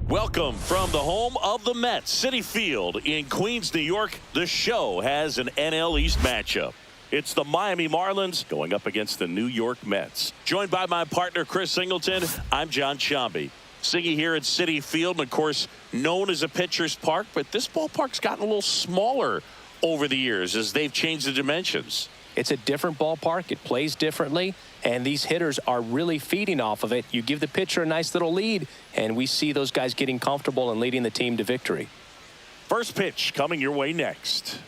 Welcome from the home of the Mets, Citi Field in Queens, New York. The Show has an NL East matchup. It's the Miami Marlins going up against the New York Mets. Joined by my partner, Chris Singleton, I'm John Shambi. Siggy here at Citi Field, and of course, known as a pitcher's park, but this ballpark's gotten a little smaller over the years as they've changed the dimensions. It's a different ballpark. It plays differently, and these hitters are really feeding off of it. You give the pitcher a nice little lead, and we see those guys getting comfortable and leading the team to victory. First pitch coming your way next.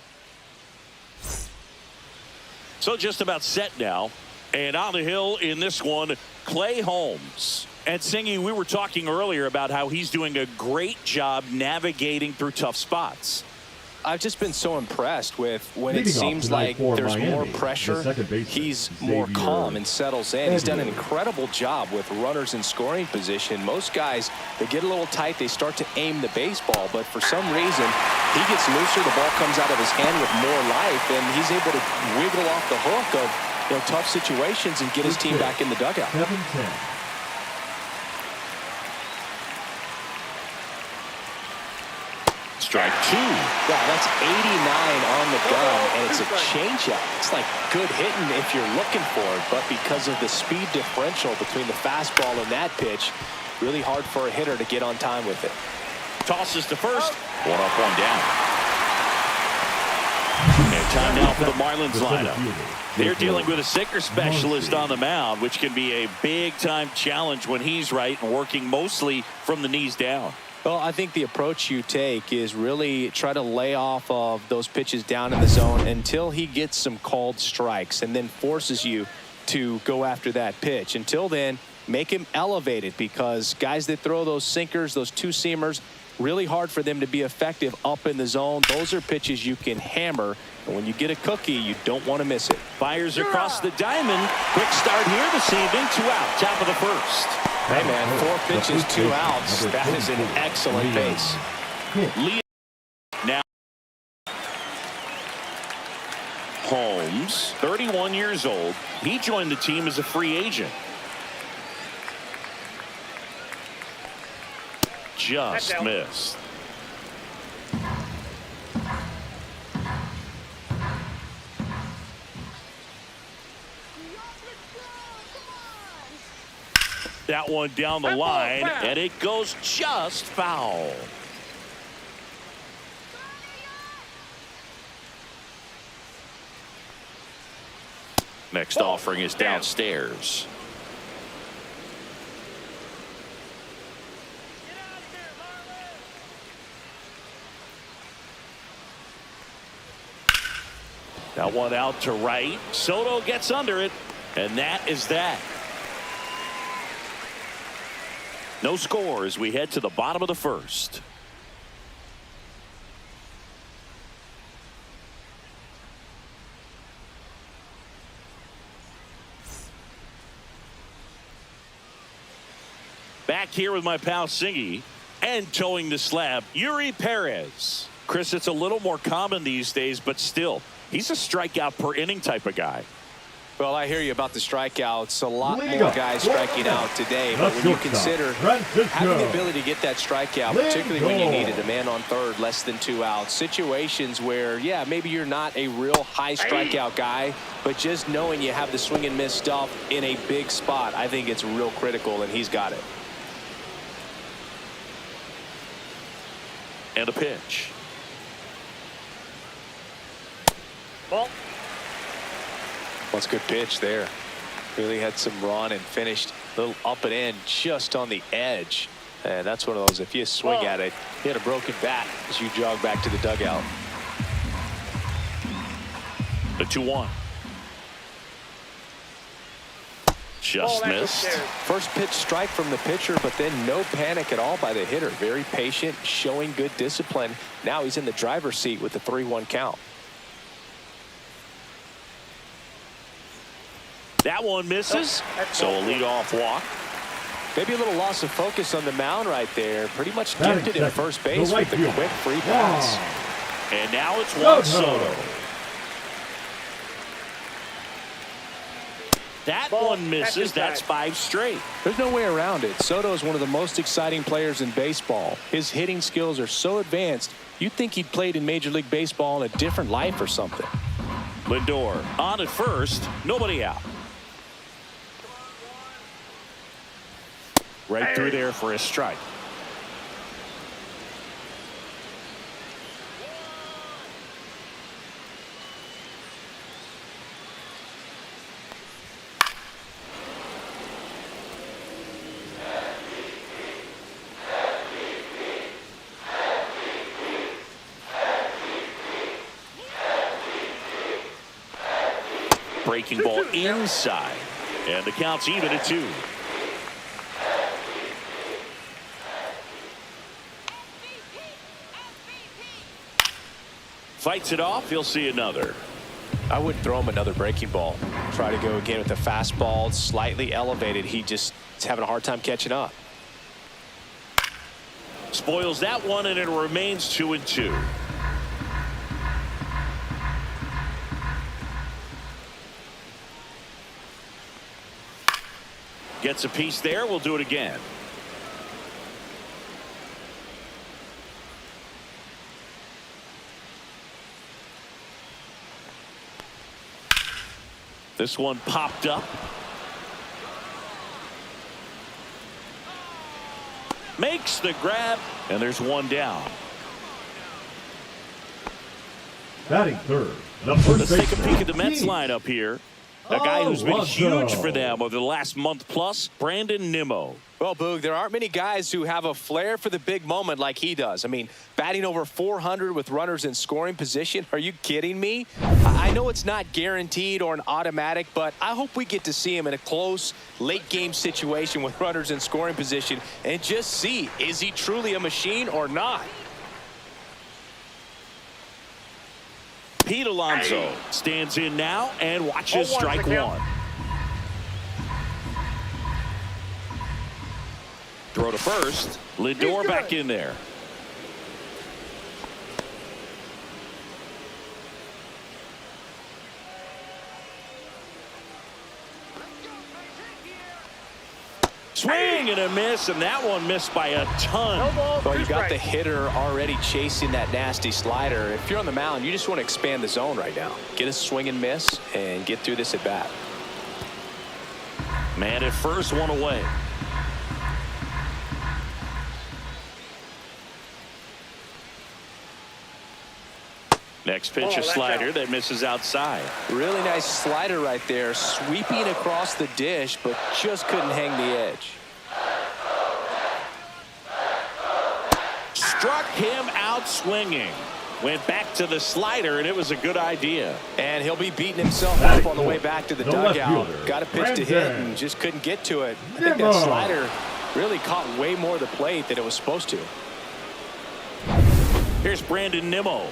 So just about set now, and on the hill in this one, Clay Holmes. And Singy, we were talking earlier about how he's doing a great job navigating through tough spots. I've just been so impressed with when it seems like there's more pressure, he's more calm and settles in. He's done an incredible job with runners in scoring position. Most guys, they get a little tight, they start to aim the baseball, but for some reason, he gets looser, the ball comes out of his hand with more life, and he's able to wiggle off the hook of tough situations and get his team back in the dugout. 7-10. Strike two. Yeah, that's 89 on the gun, and it's a changeup. It's like good hitting if you're looking for it, but because of the speed differential between the fastball and that pitch, really hard for a hitter to get on time with it. Tosses to first. One up, one down. And time now for the Marlins lineup. They're dealing with a sinker specialist on the mound, which can be a big-time challenge when he's right and working mostly from the knees down. Well, I think the approach you take is really try to lay off of those pitches down in the zone until he gets some called strikes and then forces you to go after that pitch. Until then, make him elevated, because guys that throw those sinkers, those two-seamers, really hard for them to be effective up in the zone. Those are pitches you can hammer, and when you get a cookie, you don't want to miss it. Fires across the diamond. Quick start here this evening. 2 out, top of the first. Hey, man, 4 pitches, 2 outs. That is an excellent base. Now, Holmes, 31 years old. He joined the team as a free agent. Just missed. That one down the line, and it goes just foul. Next offering is downstairs. That one out to right. Soto gets under it, and that is that. No score as we head to the bottom of the first. Back here with my pal Singy, and towing the slab, Yuri Perez. Chris, it's a little more common these days, but still, he's a strikeout per inning type of guy. Well, I hear you about the strikeouts. A lot more guys striking out today. But when you consider having the ability to get that strikeout, particularly when you needed a man on third, less than 2 outs, situations where, yeah, maybe you're not a real high strikeout guy, but just knowing you have the swing and miss stuff in a big spot, I think it's real critical, and he's got it. And a pitch. Ball. That's a good pitch there. Really had some run and finished a little up and in just on the edge. And that's one of those, if you swing at it, you hit a broken bat as you jog back to the dugout. The 2-1. Just missed. First pitch strike from the pitcher, but then no panic at all by the hitter. Very patient, showing good discipline. Now he's in the driver's seat with the 3-1 count. That one misses, so a leadoff walk. Maybe a little loss of focus on the mound right there. Pretty much gifted in first base with the quick free pass. And now it's Juan Soto. That one misses. That's 5 straight. There's no way around it. Soto is one of the most exciting players in baseball. His hitting skills are so advanced, you'd think he'd played in Major League Baseball in a different life or something. Lindor on at first, nobody out. Right through there for a strike. Breaking ball inside, and the count's even at 2. Fights it off. He'll see another. I wouldn't throw him another breaking ball. Try to go again with the fastball, slightly elevated. He just is having a hard time catching up. Spoils that one, and it remains 2-2. Gets a piece there. We'll do it again. This one popped up. Makes the grab, and there's one down. Batting third. Let's take a peek at the Mets lineup here. A guy who's been huge for them over the last month plus, Brandon Nimmo. Well, Boog, there aren't many guys who have a flair for the big moment like he does. I mean, batting over 400 with runners in scoring position. Are you kidding me? I know it's not guaranteed or an automatic, but I hope we get to see him in a close, late-game situation with runners in scoring position and just see, is he truly a machine or not? Pete Alonso stands in now and watches strike one. Throw to first. Lindor back in there. Swing and a miss, and that one missed by a ton. Well, you got the hitter already chasing that nasty slider. If you're on the mound, you just want to expand the zone right now. Get a swing and miss and get through this at bat. Man at first, one away. Next pitch, a slider that misses outside. Really nice slider right there, sweeping across the dish, but just couldn't hang the edge. Struck him out swinging. Went back to the slider, and it was a good idea. And he'll be beating himself up on the way back to the dugout. Got a pitch to hit and just couldn't get to it. I think that slider really caught way more of the plate than it was supposed to. Here's Brandon Nimmo.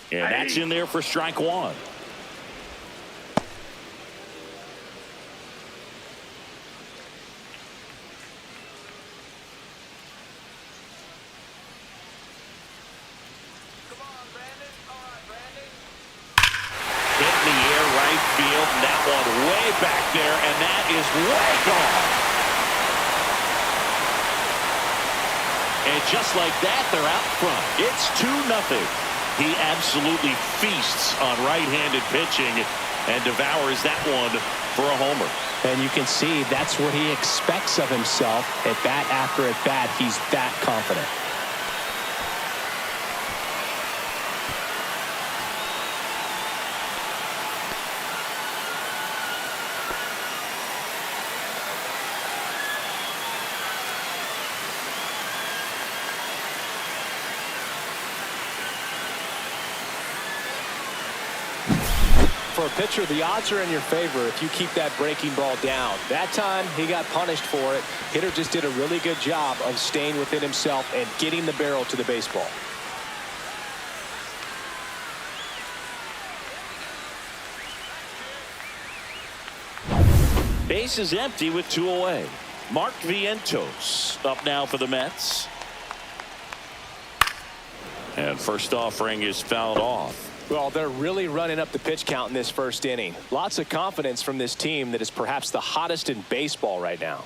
And that's in there for strike one. Hit in the air right field, and that one way back there, and that is way gone. And just like that, they're out front. It's 2-0. He absolutely feasts on right-handed pitching and devours that one for a homer. And you can see that's what he expects of himself at bat after at bat. He's that confident. For a pitcher, the odds are in your favor if you keep that breaking ball down. That time, he got punished for it. Hitter just did a really good job of staying within himself and getting the barrel to the baseball. Base is empty with 2 away. Mark Vientos up now for the Mets. And first offering is fouled off. Well, they're really running up the pitch count in this first inning. Lots of confidence from this team that is perhaps the hottest in baseball right now.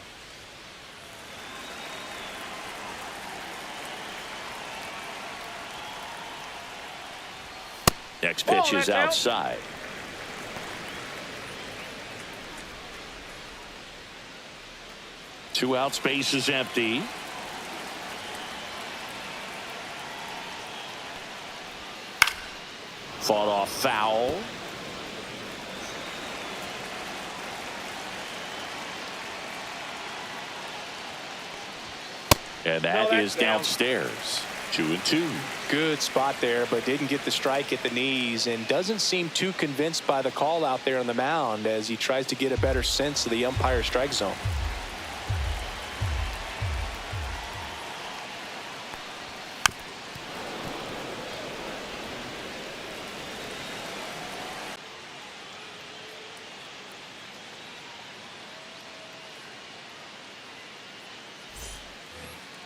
Next pitch is outside. Two outs, base is empty. Fought off foul. And that is downstairs. 2-2. Good spot there, but didn't get the strike at the knees and doesn't seem too convinced by the call out there on the mound as he tries to get a better sense of the umpire strike zone.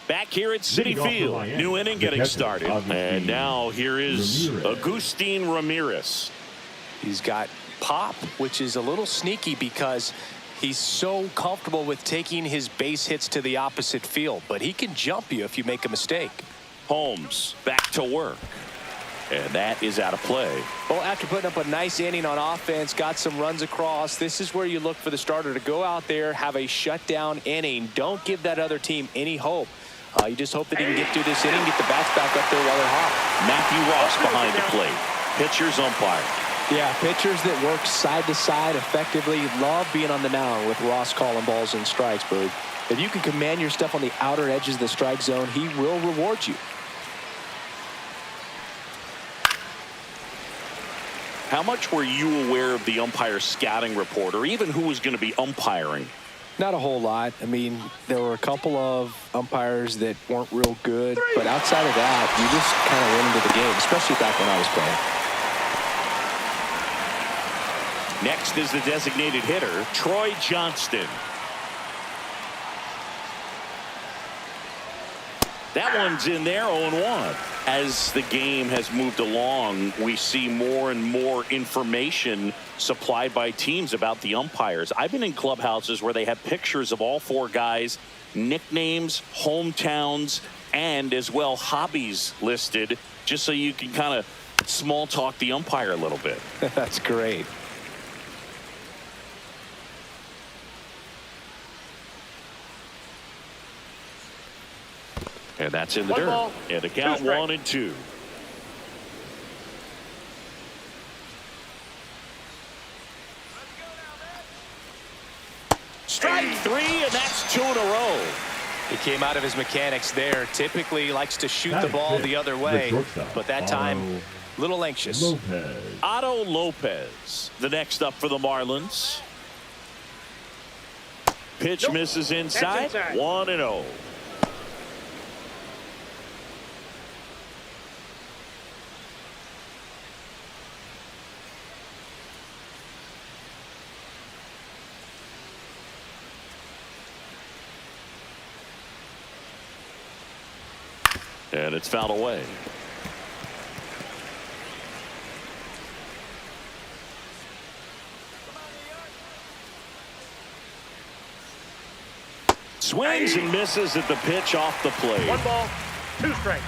Back here at Citi Field, new inning getting started. And now here is Agustin Ramirez. He's got pop, which is a little sneaky because he's so comfortable with taking his base hits to the opposite field. But he can jump you if you make a mistake. Holmes back to work. And that is out of play. Well, after putting up a nice inning on offense, got some runs across, this is where you look for the starter to go out there, have a shutdown inning. Don't give that other team any hope. You just hope that he can get through this inning, get the bats back up there while they're hot. Matthew Ross behind the plate. Pitchers umpire. Yeah, pitchers that work side to side effectively love being on the mound with Ross calling balls and strikes, but if you can command your stuff on the outer edges of the strike zone, he will reward you. How much were you aware of the umpire scouting report or even who was going to be umpiring? Not a whole lot. I mean, there were a couple of umpires that weren't real good, but outside of that, you just kind of went into the game, especially back when I was playing. Next is the designated hitter, Troy Johnston. That one's in there, 0-1. As the game has moved along, we see more and more information supplied by teams about the umpires. I've been in clubhouses where they have pictures of all four guys, nicknames, hometowns, and as well hobbies listed, just so you can kind of small talk the umpire a little bit. That's great. And that's in the dirt. And the count 1-2. Strike three, and that's 2 in a row. He came out of his mechanics there. Typically likes to shoot the ball the other way, but that time, a little anxious. Otto Lopez, the next up for the Marlins. Pitch misses inside. 1-0. And it's fouled away. Swings and misses at the pitch off the plate. 1 ball, 2 strikes.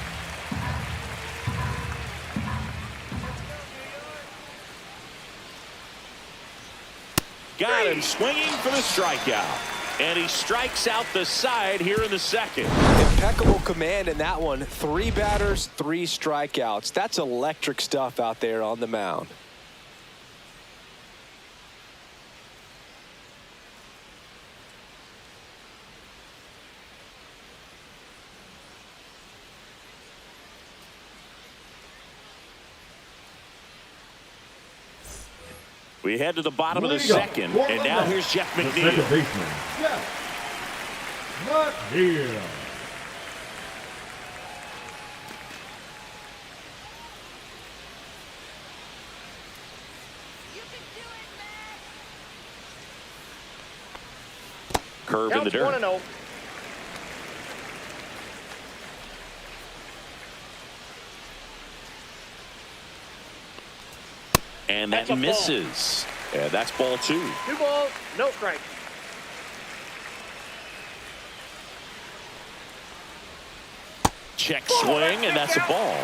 Got him swinging for the strikeout. And he strikes out the side here in the second. Impeccable command in that one. 3 batters, 3 strikeouts. That's electric stuff out there on the mound. We head to the bottom of the second, and now here's Jeff McNeil. Second baseman, Jeff McNeil. Curve in the dirt. 1-0. And that misses. And that's ball 2. 2 balls, no strikes. Check swing, and that's a ball.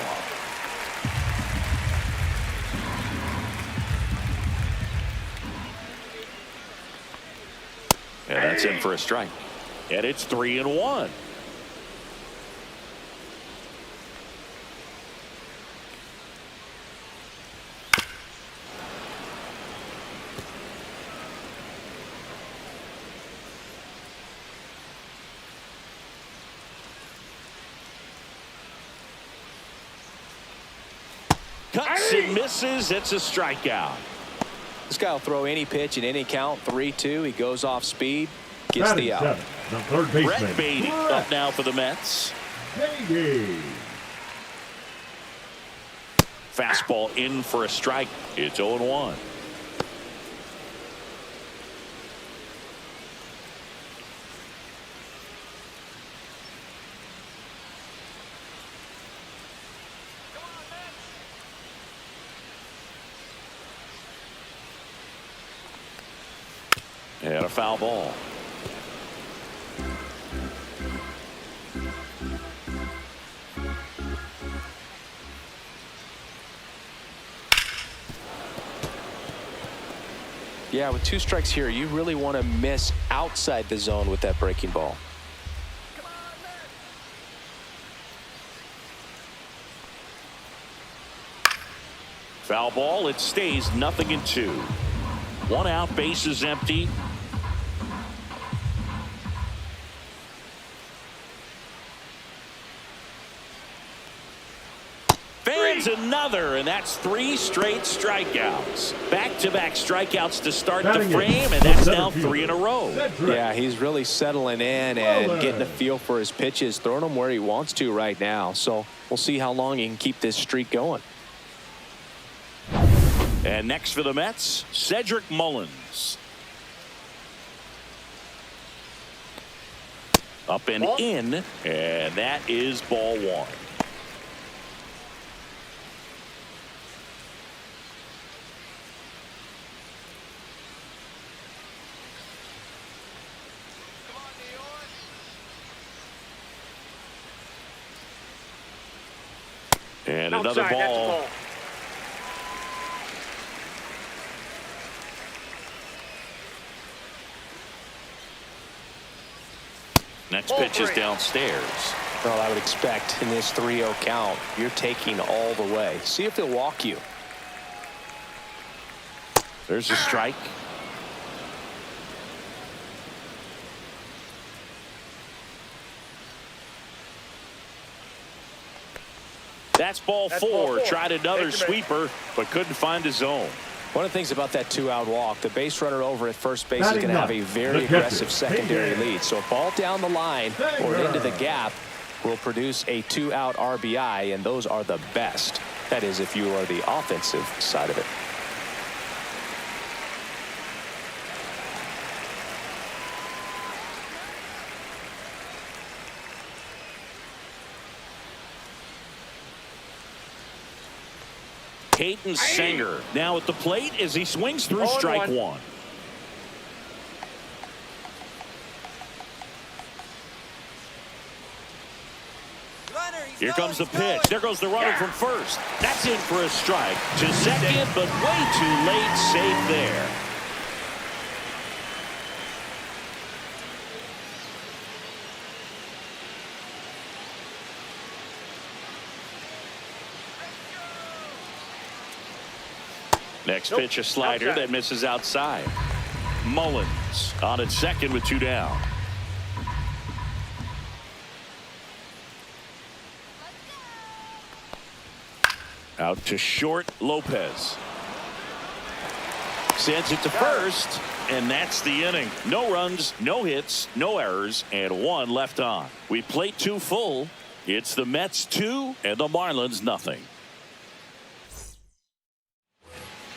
And that's in for a strike. And it's 3-1. Cuts and misses. It's a strikeout. This guy will throw any pitch in any count. 3-2. He goes off speed. Gets the out. The third baseman. Brett Beatty up now for the Mets. Beatty. Fastball in for a strike. It's 0-1. And a foul ball. Yeah, with 2 strikes here, you really want to miss outside the zone with that breaking ball. Foul ball. It stays 0-2. 1 out, base is empty. Fans another, and that's 3 straight strikeouts. Back-to-back strikeouts to start the frame, and that's now 3 in a row. Yeah, he's really settling in and getting a feel for his pitches, throwing them where he wants to right now. So we'll see how long he can keep this streak going. And next for the Mets, Cedric Mullins. Up and in, and that is ball 1. And another ball. Next pitch is downstairs. Well, I would expect in this 3-0 count, you're taking all the way. See if he'll walk you. There's a strike. That's ball 4. Tried another sweeper, but couldn't find his zone. One of the things about that 2-out walk, the base runner over at first base is going to have a very aggressive secondary lead. So a ball down the line or into the gap will produce a 2-out RBI, and those are the best. That is, if you are the offensive side of it. Peyton Singer now at the plate as he swings through strike 1. Here comes the pitch. There goes the runner from first. That's in for a strike. To second, but way too late. Safe there. Next pitch, a slider that misses outside. Mullins on at second with 2 down. Out to short, Lopez. Sends it to first, and that's the inning. No runs, no hits, no errors, and 1 left on. We played 2 full. It's the Mets 2 and the Marlins nothing.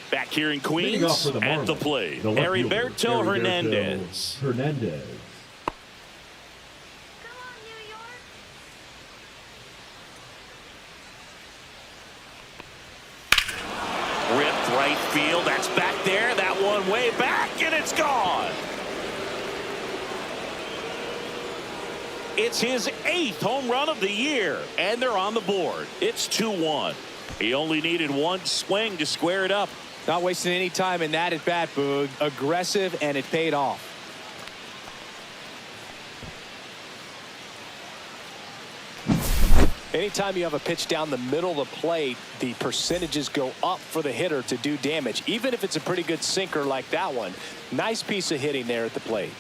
Back here in Queens at the plate, Heriberto Hernandez. Ripped right field. That's back there. That one way back, and it's gone. It's his 8th home run of the year, and they're on the board. It's 2-1. He only needed one swing to square it up. Not wasting any time in that at bat, Boog. Aggressive, and it paid off. Anytime you have a pitch down the middle of the plate, the percentages go up for the hitter to do damage, even if it's a pretty good sinker like that one. Nice piece of hitting there at the plate.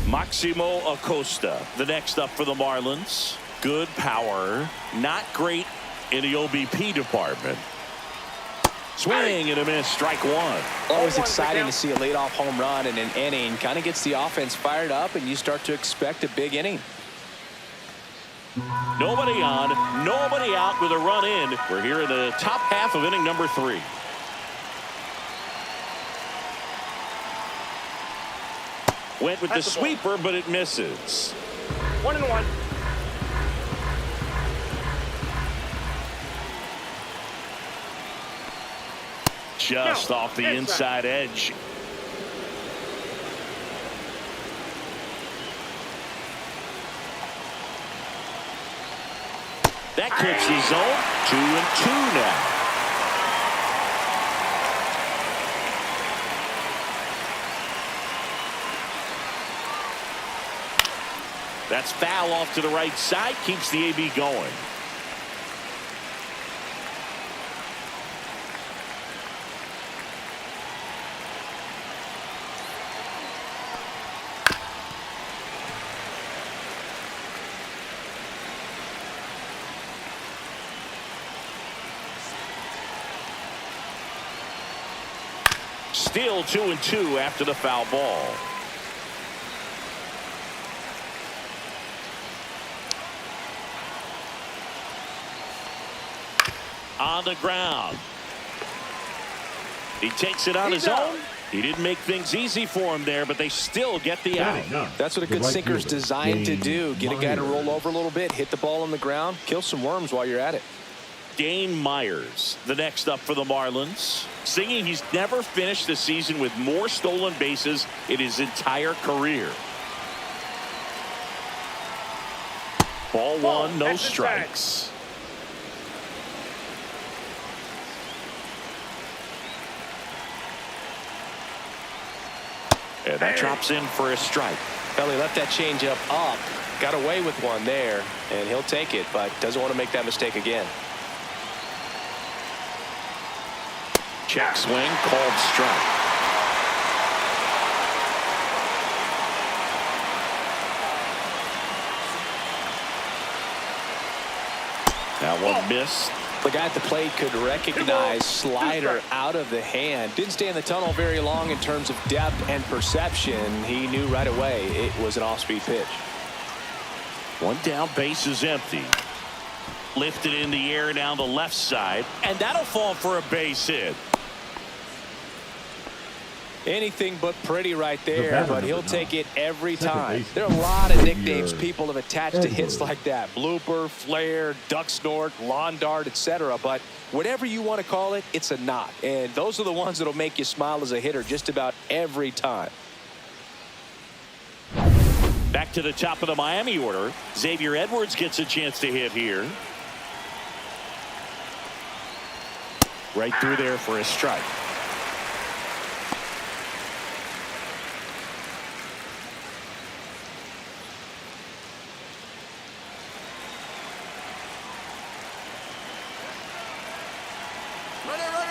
Maximo Acosta, the next up for the Marlins. Good power, not great in the OBP department. Swing and a miss, strike one. Always exciting to see a leadoff home run in an inning. Kind of gets the offense fired up, and you start to expect a big inning. Nobody on, nobody out with a run in. We're here in the top half of inning number 3. Went with the sweeper, but it misses. 1-1. Just off the inside edge. That clips the zone. 2-2 now. That's foul off to the right side. Keeps the AB going. Still 2-2 after the foul ball. On the ground. He takes it on his own. He didn't make things easy for him there, but they still get the out. That's what a good sinker is designed to do. Get a guy to roll over a little bit, hit the ball on the ground, kill some worms while you're at it. Dane Myers, the next up for the Marlins. Singing he's never finished the season with more stolen bases in his entire career. Ball one, no strikes. And that drops in for a strike. Well, he left that changeup up, got away with one there, and he'll take it, but doesn't want to make that mistake again. Check swing, called strike. That one missed. The guy at the plate could recognize slider out of the hand. Didn't stay in the tunnel very long in terms of depth and perception. He knew right away it was an off-speed pitch. One down, base is empty. Lifted in the air down the left side, and that'll fall for a base hit. Anything but pretty right there, but he'll take it every time. There are a lot of nicknames people have attached to hits like that. Blooper, flare, duck snort, lawn dart, etc. But whatever you want to call it, it's a knot. And those are the ones that'll make you smile as a hitter just about every time. Back to the top of the Miami order. Xavier Edwards gets a chance to hit here. Right through there for a strike.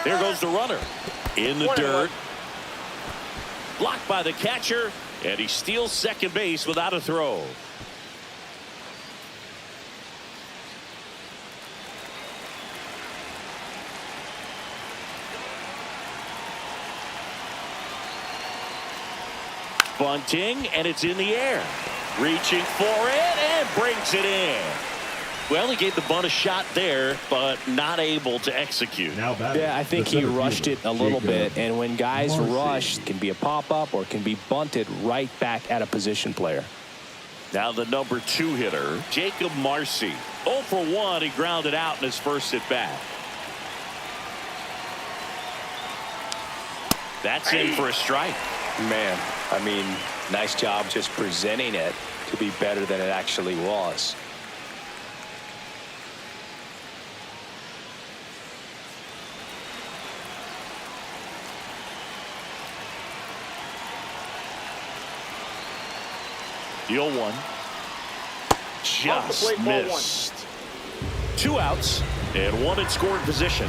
There goes the runner in the dirt. Blocked by the catcher, and he steals second base without a throw. Bunting, and it's in the air. Reaching for it and brings it in. Well, he gave the bunt a shot there, but not able to execute. Yeah, I think he rushed it a little bit, and when guys rush, it can be a pop-up or it can be bunted right back at a position player. Now the number 2 hitter, Jacob Marcy. 0 for 1, he grounded out in his first at bat. That's in for a strike. Man, I mean, nice job just presenting it to be better than it actually was. The 0-1. Just missed. 2 outs and 1 in scoring position.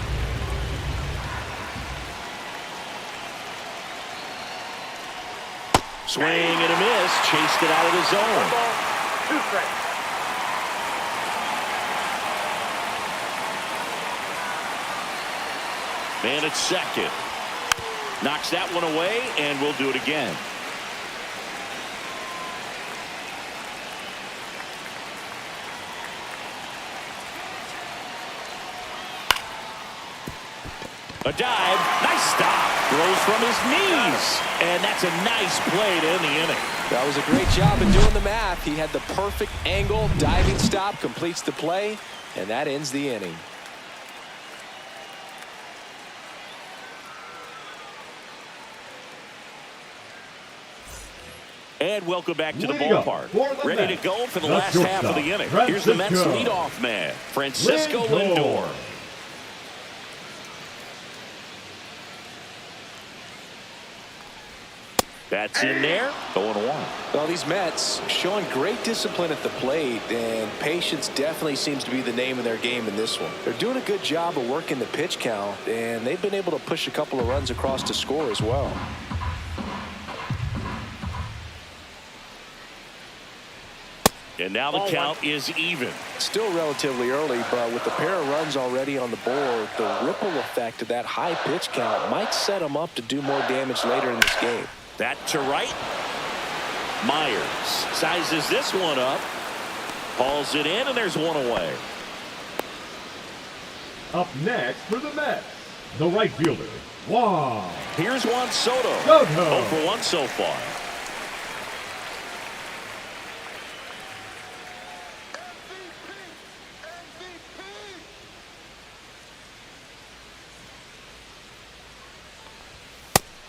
Swing and a miss. Chased it out of the zone. 2 strikes. Man at second. Knocks that one away, and we'll do it again. A dive. Nice stop. Throws from his knees. And that's a nice play to end the inning. That was a great job in doing the math. He had the perfect angle. Diving stop completes the play, and that ends the inning. And welcome back to the ballpark. Ready to go for the last half of the inning. Here's the Mets leadoff man, Francisco Lindor. That's in there. 0-1. Well, these Mets showing great discipline at the plate, and patience definitely seems to be the name of their game in this one. They're doing a good job of working the pitch count, and they've been able to push a couple of runs across to score as well. And now the count is even. Still relatively early, but with the pair of runs already on the board, the ripple effect of that high pitch count might set them up to do more damage later in this game. That to right. Myers sizes this one up. Hauls it in, and there's one away. Up next for the Mets, the right fielder, Juan. Here's Juan Soto. 0 for 1 so far.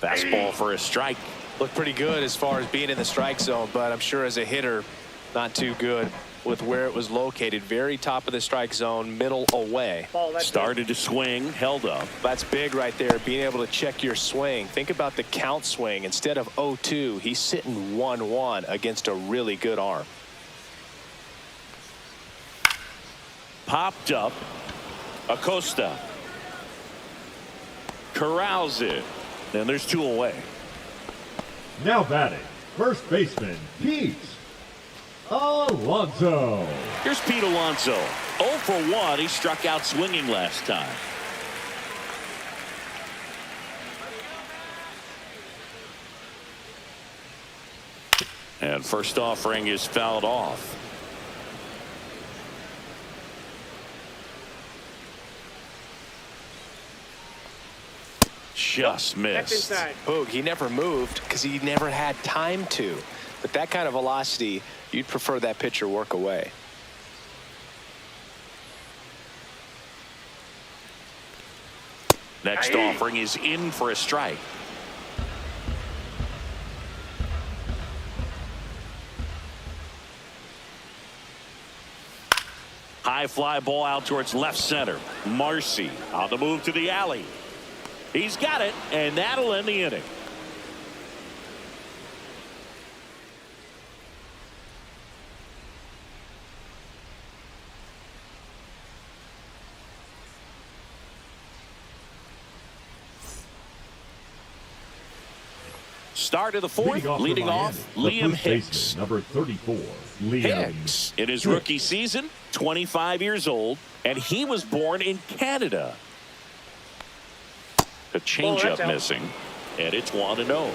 Fastball for a strike. Looked pretty good as far as being in the strike zone, but I'm sure as a hitter, not too good with where it was located. Very top of the strike zone, middle away. Started to swing, held up. That's big right there, being able to check your swing. Think about the count swing. Instead of 0-2, he's sitting 1-1 against a really good arm. Popped up. Acosta corrals it. And there's 2 away. Now batting, first baseman, Pete Alonso. Here's Pete Alonso. 0 for 1. He struck out swinging last time. And first offering is fouled off. Just missed. Boog, he never moved because he never had time to. But that kind of velocity, you'd prefer that pitcher work away. Next offering is in for a strike. High fly ball out towards left center. Marcy on the move to the alley. He's got it, and that'll end the inning. Start of the fourth, leading off Liam Hicks. Number 34, Liam Hicks in his rookie season, 25 years old, and he was born in Canada. A changeup missing, and it's 1-0.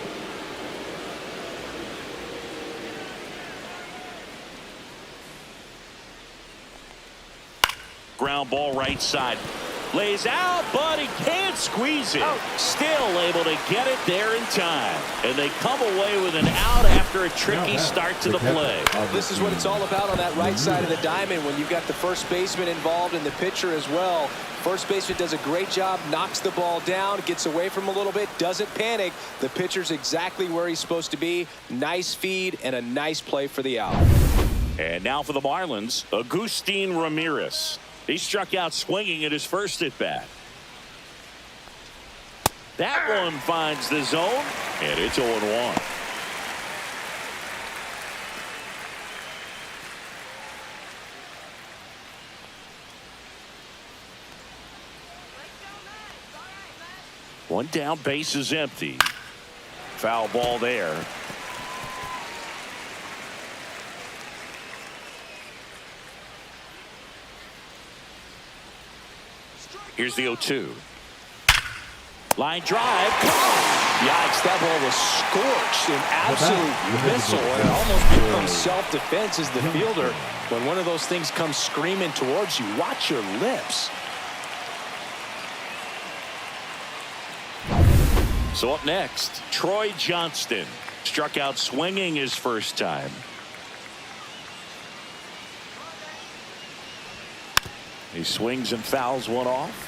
Ground ball right side. Lays out, but he can't squeeze it. Still able to get it there in time. And they come away with an out after a tricky start to the play. This is what it's all about on that right side of the diamond when you've got the first baseman involved and the pitcher as well. First baseman does a great job, knocks the ball down, gets away from him a little bit, doesn't panic. The pitcher's exactly where he's supposed to be. Nice feed and a nice play for the out. And now for the Marlins, Agustin Ramirez. He struck out swinging at his first at-bat. That one finds the zone, and it's 0-1. One down, base is empty. Foul ball there. Here's the 0-2. Line drive. Yikes, that ball was scorched. An absolute missile. And it almost becomes self-defense as the fielder. When one of those things comes screaming towards you, watch your lips. So up next, Troy Johnston. Struck out swinging his first time. He swings and fouls one off.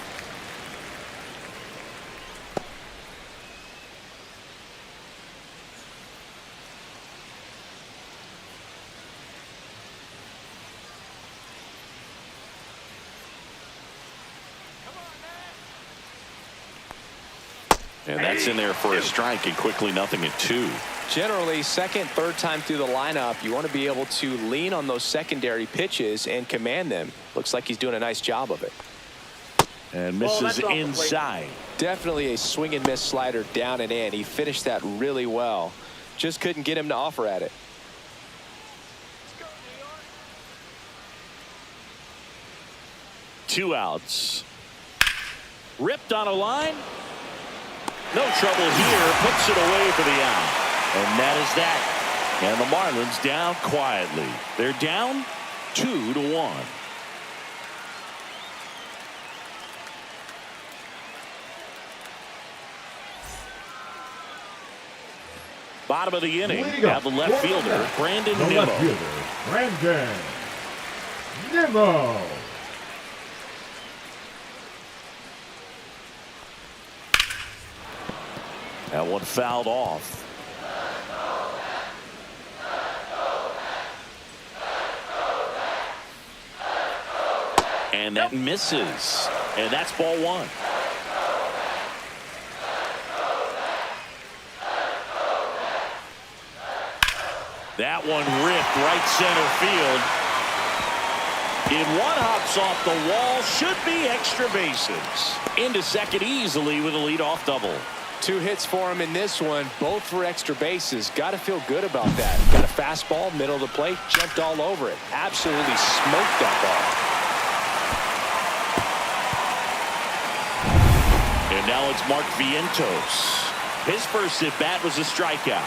And that's in there for a strike, and quickly 0-2. Generally, second, third time through the lineup, you want to be able to lean on those secondary pitches and command them. Looks like he's doing a nice job of it. And misses inside. Definitely a swing and miss slider down and in. He finished that really well. Just couldn't get him to offer at it. Two outs. Ripped on a line. No trouble here. Puts it away for the out. And that is that. And the Marlins down quietly. They're down 2-1. Bottom of the inning. Have the left fielder, Brandon Nimmo. Brandon Nimmo. That one fouled off. And that misses. And that's ball one. That one ripped right center field. In one hops off the wall. Should be extra bases. Into second easily with a leadoff double. 2 hits for him in this one, both for extra bases. Got to feel good about that. Got a fastball, middle of the plate, jumped all over it. Absolutely smoked that ball. And now it's Mark Vientos. His first at bat was a strikeout.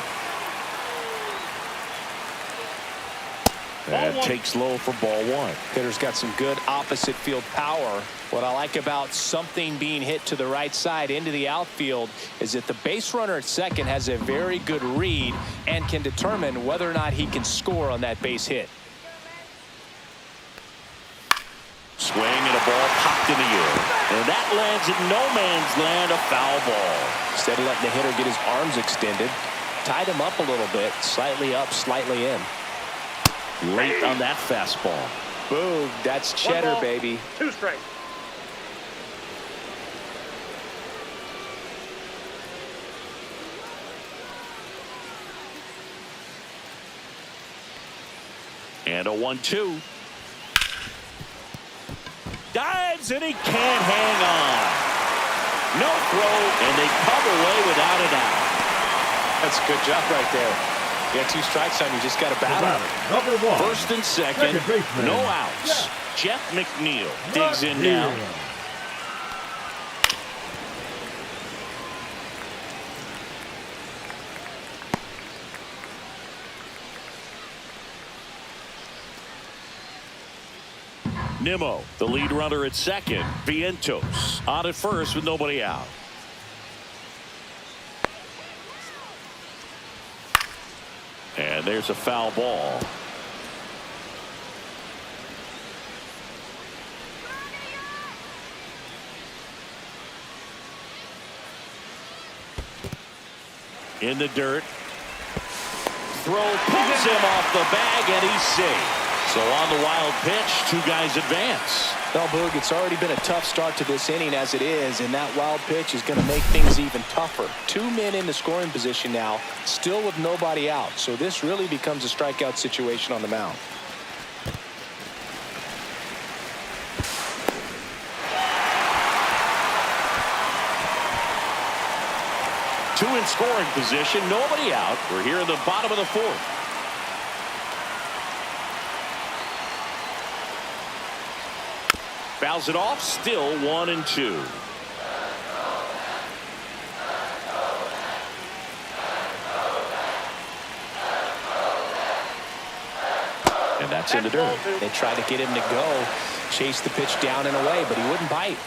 That takes low for ball one. Hitter's got some good opposite field power. What I like about something being hit to the right side into the outfield is that the base runner at second has a very good read and can determine whether or not he can score on that base hit. Swing and a ball popped in the air. And that lands in no man's land, a foul ball. Instead of letting the hitter get his arms extended, tied him up a little bit, slightly up, slightly in. Late on that fastball. Boom, that's cheddar, baby. 2 straight. And a 1-2. Dives and he can't hang on. No throw, and they come away without an out. That's a good job right there. You got 2 strikes on you, just got to battle. Number 1. First and second, no outs. Jeff McNeil digs in now. Nimmo, the lead runner at second. Vientos on at first with nobody out. And there's a foul ball. In the dirt. Throw pulls him off the bag, and he's safe. So on the wild pitch, two guys advance. Well, Boog, it's already been a tough start to this inning as it is, and that wild pitch is going to make things even tougher. Two men in the scoring position now, still with nobody out. So this really becomes a strikeout situation on the mound. Two in scoring position, nobody out. We're here in the bottom of the fourth. Fouls it off, still 1-2. And that's in the dirt. They tried to get him to go, chase the pitch down and away, but he wouldn't bite.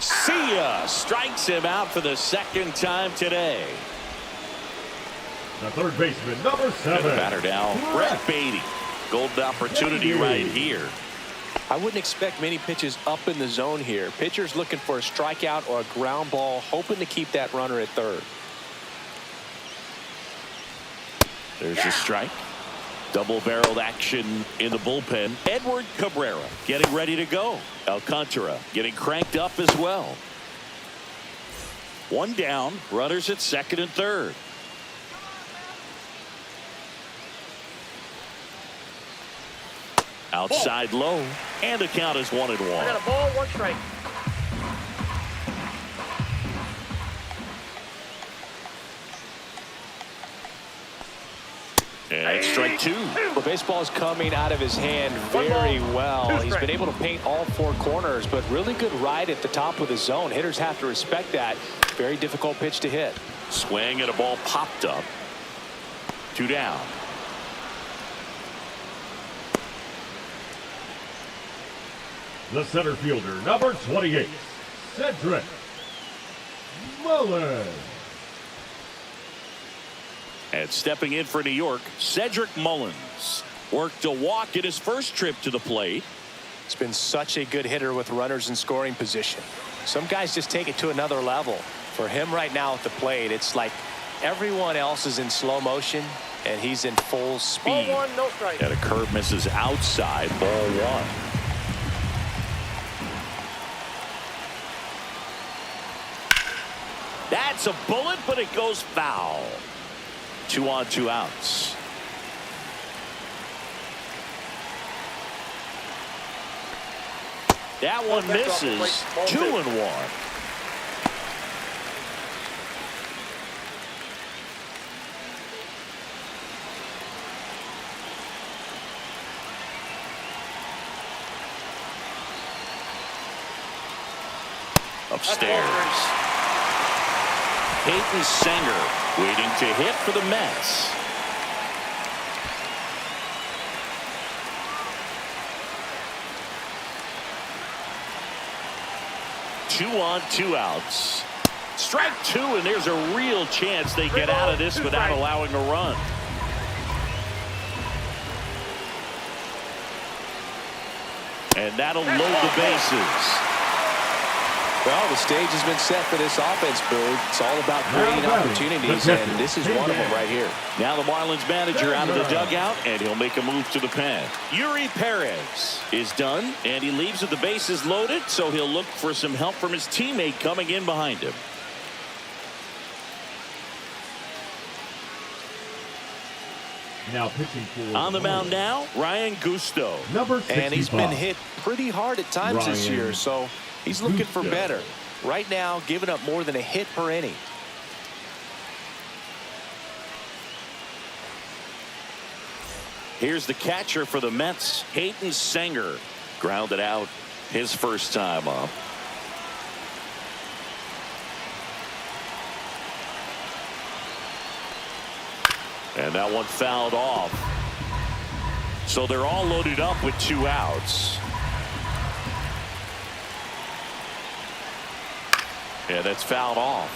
See ya! Strikes him out for the second time today. The third baseman, number 7. And the batter now, Brett Beatty. Golden opportunity right here. I wouldn't expect many pitches up in the zone here. Pitcher's looking for a strikeout or a ground ball, hoping to keep that runner at third. There's a strike. Double-barreled action in the bullpen. Edward Cabrera getting ready to go. Alcantara getting cranked up as well. One down, runners at second and third. Outside low, and the count is 1-1. I got a ball, 1 strike. And strike 2. The baseball is coming out of his hand very well. He's been able to paint all 4 corners, but really good ride at the top of the zone. Hitters have to respect that. Very difficult pitch to hit. Swing and a ball popped up. 2 down. The center fielder, number 28, Cedric Mullins. And stepping in for New York, Cedric Mullins worked a walk in his first trip to the plate. It's been such a good hitter with runners in scoring position. Some guys just take it to another level. For him right now at the plate, it's like everyone else is in slow motion and he's in full speed. Ball 1, no strike. And a curve misses outside, ball 1. That's a bullet, but it goes foul. 2 on, 2 outs. That one misses. 2-1. Upstairs. Peyton Singer waiting to hit for the Mets. Two on, 2 outs. Strike 2, and there's a real chance they get out of this without allowing a run. And that'll load the bases. Well, the stage has been set for this offense, Boog. It's all about creating opportunities, and this is one of them right here. Now the Marlins manager out of the dugout, and he'll make a move to the pen. Yuri Perez is done, and he leaves with the bases loaded, so he'll look for some help from his teammate coming in behind him. Now pitching for on the mound now, Ryan Gusto. Number 65. And he's been hit pretty hard at times this year, so he's looking for better. Right now, giving up more than a hit per inning. Here's the catcher for the Mets, Peyton Singer. Grounded out his first time up. And that one fouled off. So they're all loaded up with 2 outs. Yeah, that's fouled off.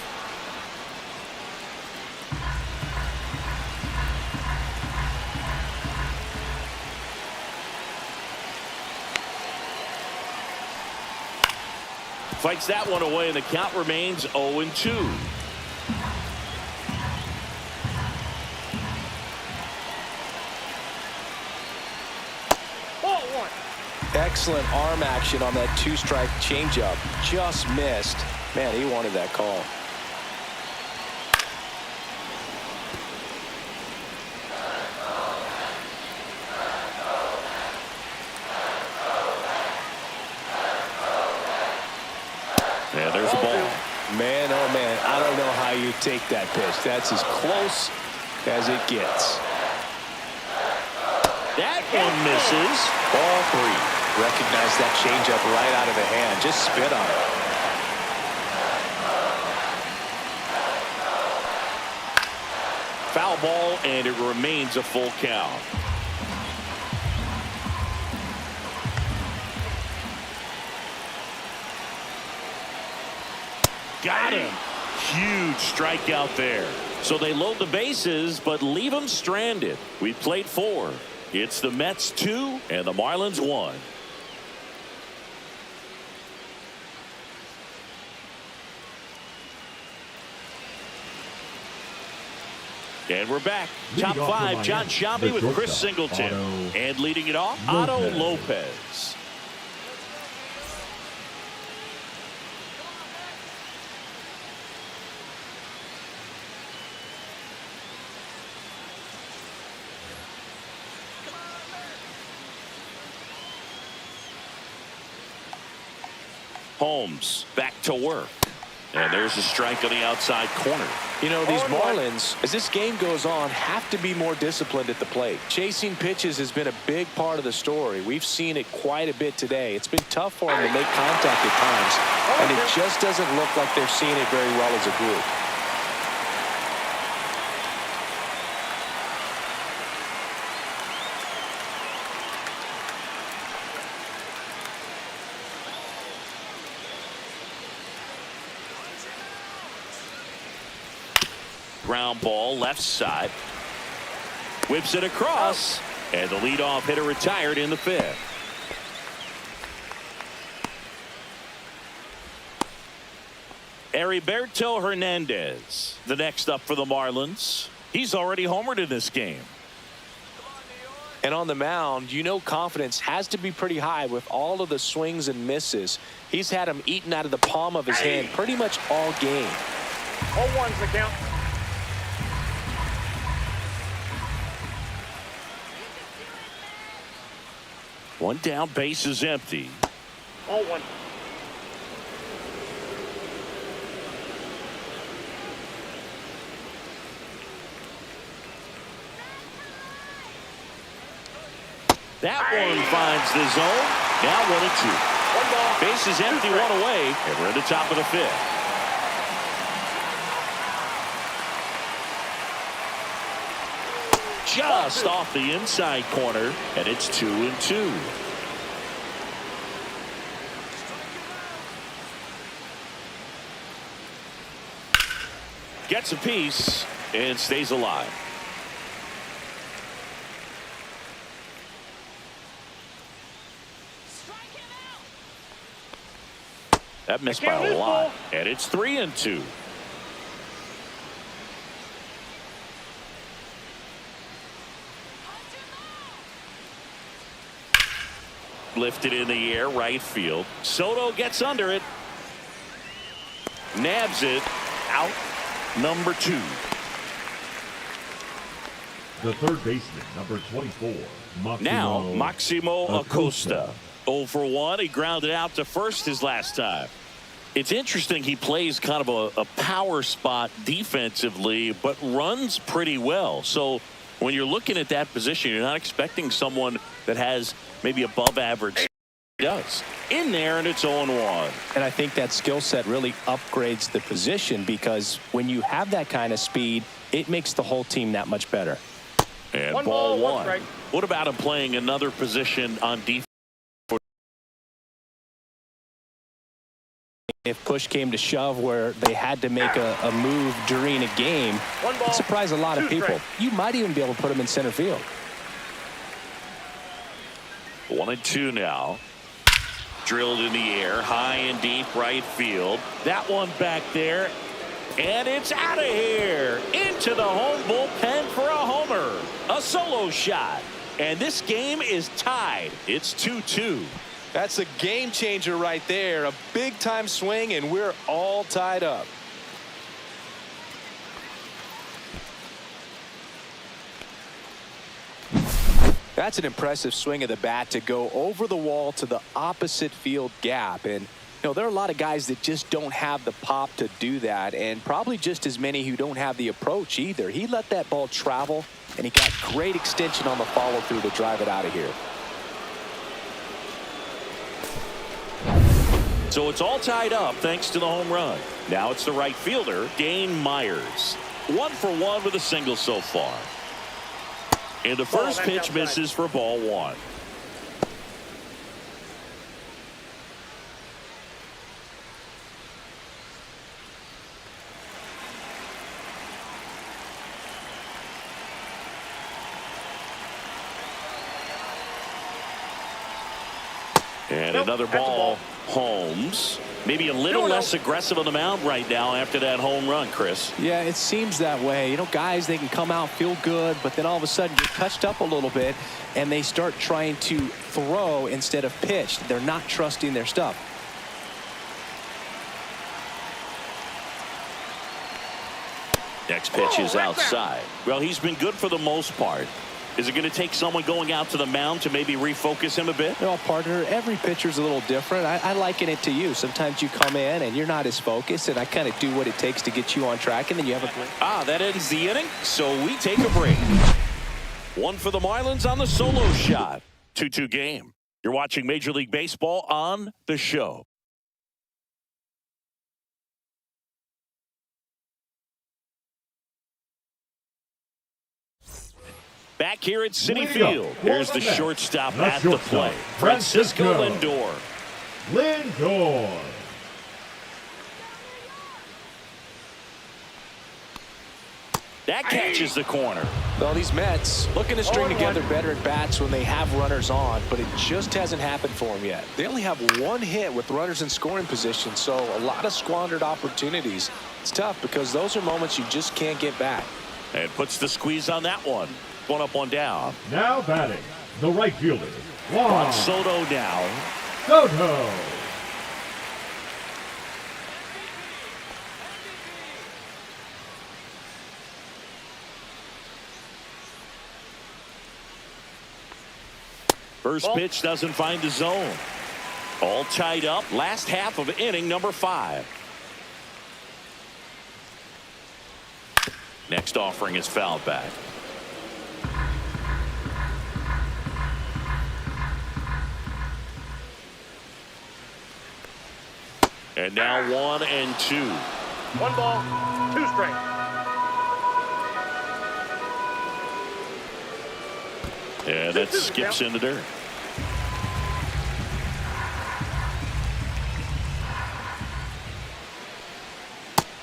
Fights that one away, and the count remains 0-2. Ball 1. Excellent arm action on that 2-strike changeup. Just missed. Man, he wanted that call. Yeah, there's a ball. Man, oh man, I don't know how you take that pitch. That's as close as it gets. That one misses. Ball 3. Recognize that changeup right out of the hand. Just spit on it. Foul ball, and it remains a full count. Got him. Huge strikeout there. So they load the bases, but leave them stranded. We've played 4. It's the Mets 2 and the Marlins 1. And we're back. Top 5, John Shelby with Chris Singleton. And leading it off, Otto Lopez. Holmes back to work. And there's a strike on the outside corner. You know, these Marlins, as this game goes on, have to be more disciplined at the plate. Chasing pitches has been a big part of the story. We've seen it quite a bit today. It's been tough for them to make contact at times, and it just doesn't look like they're seeing it very well as a group. Ground ball left side. Whips it across. And the leadoff hitter retired in the 5th. Heriberto Hernandez, the next up for the Marlins. He's already homered in this game. And on the mound, you know confidence has to be pretty high with all of the swings and misses. He's had them eaten out of the palm of his hand pretty much all game. 0-1's the count. One down, base is empty. 0-1. That one finds the zone. Now 1-2. Base is empty, 1 away, and we're at the top of the 5th. Just off the inside corner, and it's 2-2. Gets a piece and stays alive. That missed by a lot, and it's 3-2. Lifted in the air, right field. Soto gets under it. Nabs it. Out. Number 2. The third baseman, number 24. Maximo Acosta. 0 for 1. He grounded out to first his last time. It's interesting he plays kind of a power spot defensively, but runs pretty well. So when you're looking at that position, you're not expecting someone that has maybe above average Does. In there, and it's 0-1. And I think that skill set really upgrades the position, because when you have that kind of speed, it makes the whole team that much better. And One ball ball, one one. strike. What about him playing another position on defense? If push came to shove where they had to make a move during a game, One ball, it'd surprise a lot of two people. strikes. You might even be able to put him in center field. 1-2 now. Drilled in the air, high and deep right field. That one back there, and it's out of here. Into the home bullpen for a homer. A solo shot. And this game is tied. It's 2-2. That's a game changer right there. A big time swing, and we're all tied up. That's an impressive swing of the bat to go over the wall to the opposite field gap. And, you know, there are a lot of guys that just don't have the pop to do that, and probably just as many who don't have the approach either. He let that ball travel, and he got great extension on the follow through to drive it out of here. So it's all tied up thanks to the home run. Now it's the right fielder, Dane Myers. 1 for 1 with a single so far. And the first that's pitch outside. misses for ball one. And Nope, another that's a ball. ball. Holmes. Maybe a little less aggressive on the mound right now after that home run, Chris. Yeah, it seems that way. You know, guys, they can come out, feel good, but then all of a sudden get touched up a little bit, and they start trying to throw instead of pitch. They're not trusting their stuff. Next pitch is right outside. Well, he's been good for the most part. Is it going to take someone going out to the mound to maybe refocus him a bit? Well, partner, every pitcher's a little different. I liken it to you. Sometimes you come in and you're not as focused, and I kind of do what it takes to get you on track, and then you have a break. That ends the inning, so we take a break. 1 for the Marlins on the solo shot. 2-2 game. You're watching Major League Baseball on The Show. Back here at Citi Field, here's the shortstop at the plate, Francisco Lindor. Lindor. That catches the corner. Well, these Mets looking to string together better at bats when they have runners on, but it just hasn't happened for them yet. They only have 1 hit with runners in scoring position, so a lot of squandered opportunities. It's tough because those are moments you just can't get back. And puts the squeeze on that one. 1 up, 1 down. Now batting, the right fielder, On Soto now. Soto. First pitch doesn't find the zone. All tied up. Last half of inning number 5. Next offering is fouled back. And now 1-2. 1 ball, 2 strikes. Yeah, that skips into dirt.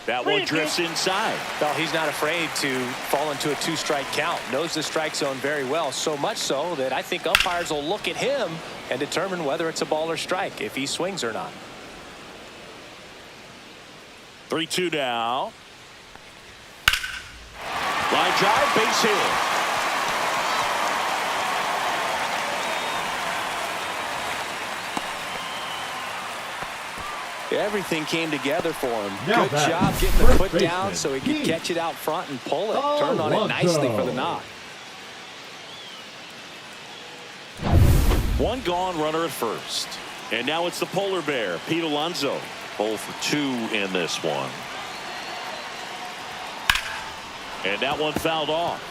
That one drifts inside. Well, he's not afraid to fall into a 2-strike count. Knows the strike zone very well, so much so that I think umpires will look at him and determine whether it's a ball or strike, if he swings or not. 3-2 now. Line drive, base hit. Everything came together for him. Now Good back, job getting the first foot down baseman, so he could Keith. catch it out front and pull it. Oh, Turned on it nicely for the knock. 1 gone, runner at first. And now it's the polar bear, Pete Alonso. 0 for 2 in this one. And that one fouled off.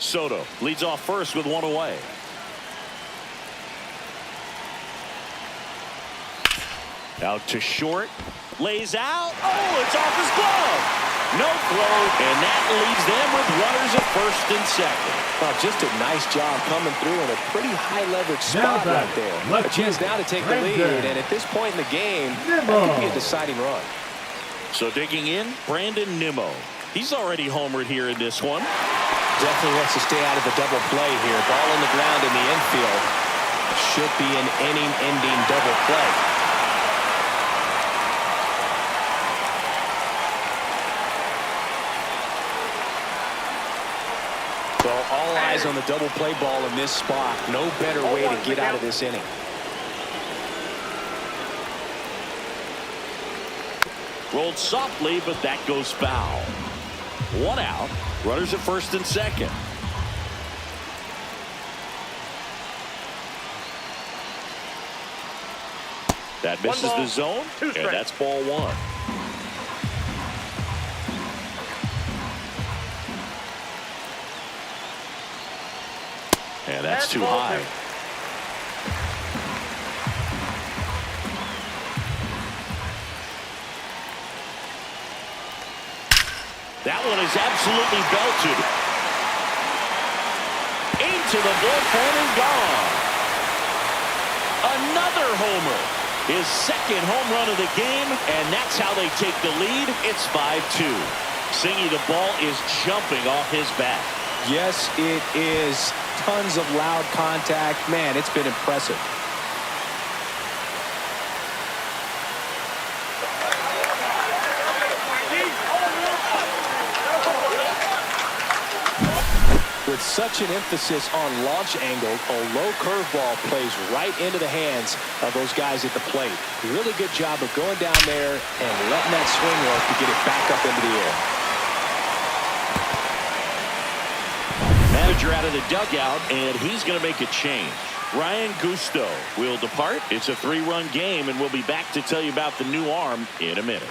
Soto leads off first with one away. Out to short. Lays out. Oh, it's off his glove. No throw, and that leaves them with runners at first and second. Well, just a nice job coming through in a pretty high leverage spot right there. A chance now to take the lead, and at this point in the game, that could be a deciding run. So digging in, Brandon Nimmo. He's already homered here in this one. Definitely wants to stay out of the double play here. Ball on the ground in the infield. Should be an inning-ending double play. So all eyes on the double play ball in this spot. No better way to get out of this inning. Rolled softly, but that goes foul. One out. Runners at first and second. That misses the zone, and that's ball one. And that's too high. That one is absolutely belted. Into the bullpen and gone. Another homer. His second home run of the game, and that's how they take the lead. It's 5-2. Singy, the ball is jumping off his bat. Yes, it is. Tons of loud contact. Man, it's been impressive. With such an emphasis on launch angle, a low curveball plays right into the hands of those guys at the plate. Really good job of going down there and letting that swing work to get it back up into the air. Manager out of the dugout, and he's going to make a change. Ryan Gusto will depart. It's a 3-run game, and we'll be back to tell you about the new arm in a minute.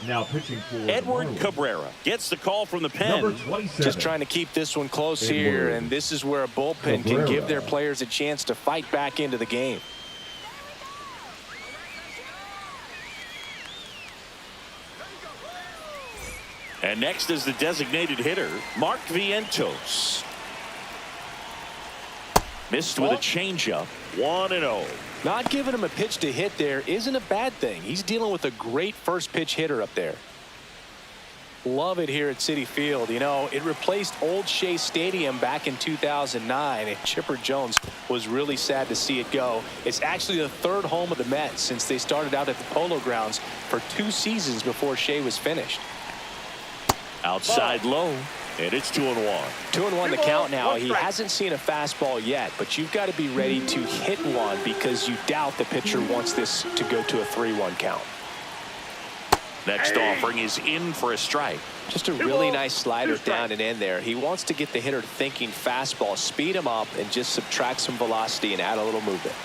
Now pitching for Edward Cabrera gets the call from the pen. Just trying to keep this one close here, and this is where a bullpen can give their players a chance to fight back into the game. And next is the designated hitter, Mark Vientos. Missed with a changeup, 1-0. Not giving him a pitch to hit there isn't a bad thing. He's dealing with a great first pitch hitter up there. Love it here at Citi Field. You know, it replaced old Shea Stadium back in 2009, and Chipper Jones was really sad to see it go. It's actually the third home of the Mets since they started out at the Polo Grounds for 2 seasons before Shea was finished. Outside low, and it's 2-1. 2-1 the count now. He hasn't seen a fastball yet, but you've got to be ready to hit one because you doubt the pitcher wants this to go to a 3-1 count. Next offering is in for a strike. Just a really nice slider down and in there. He wants to get the hitter thinking fastball, speed him up, and just subtract some velocity and add a little movement.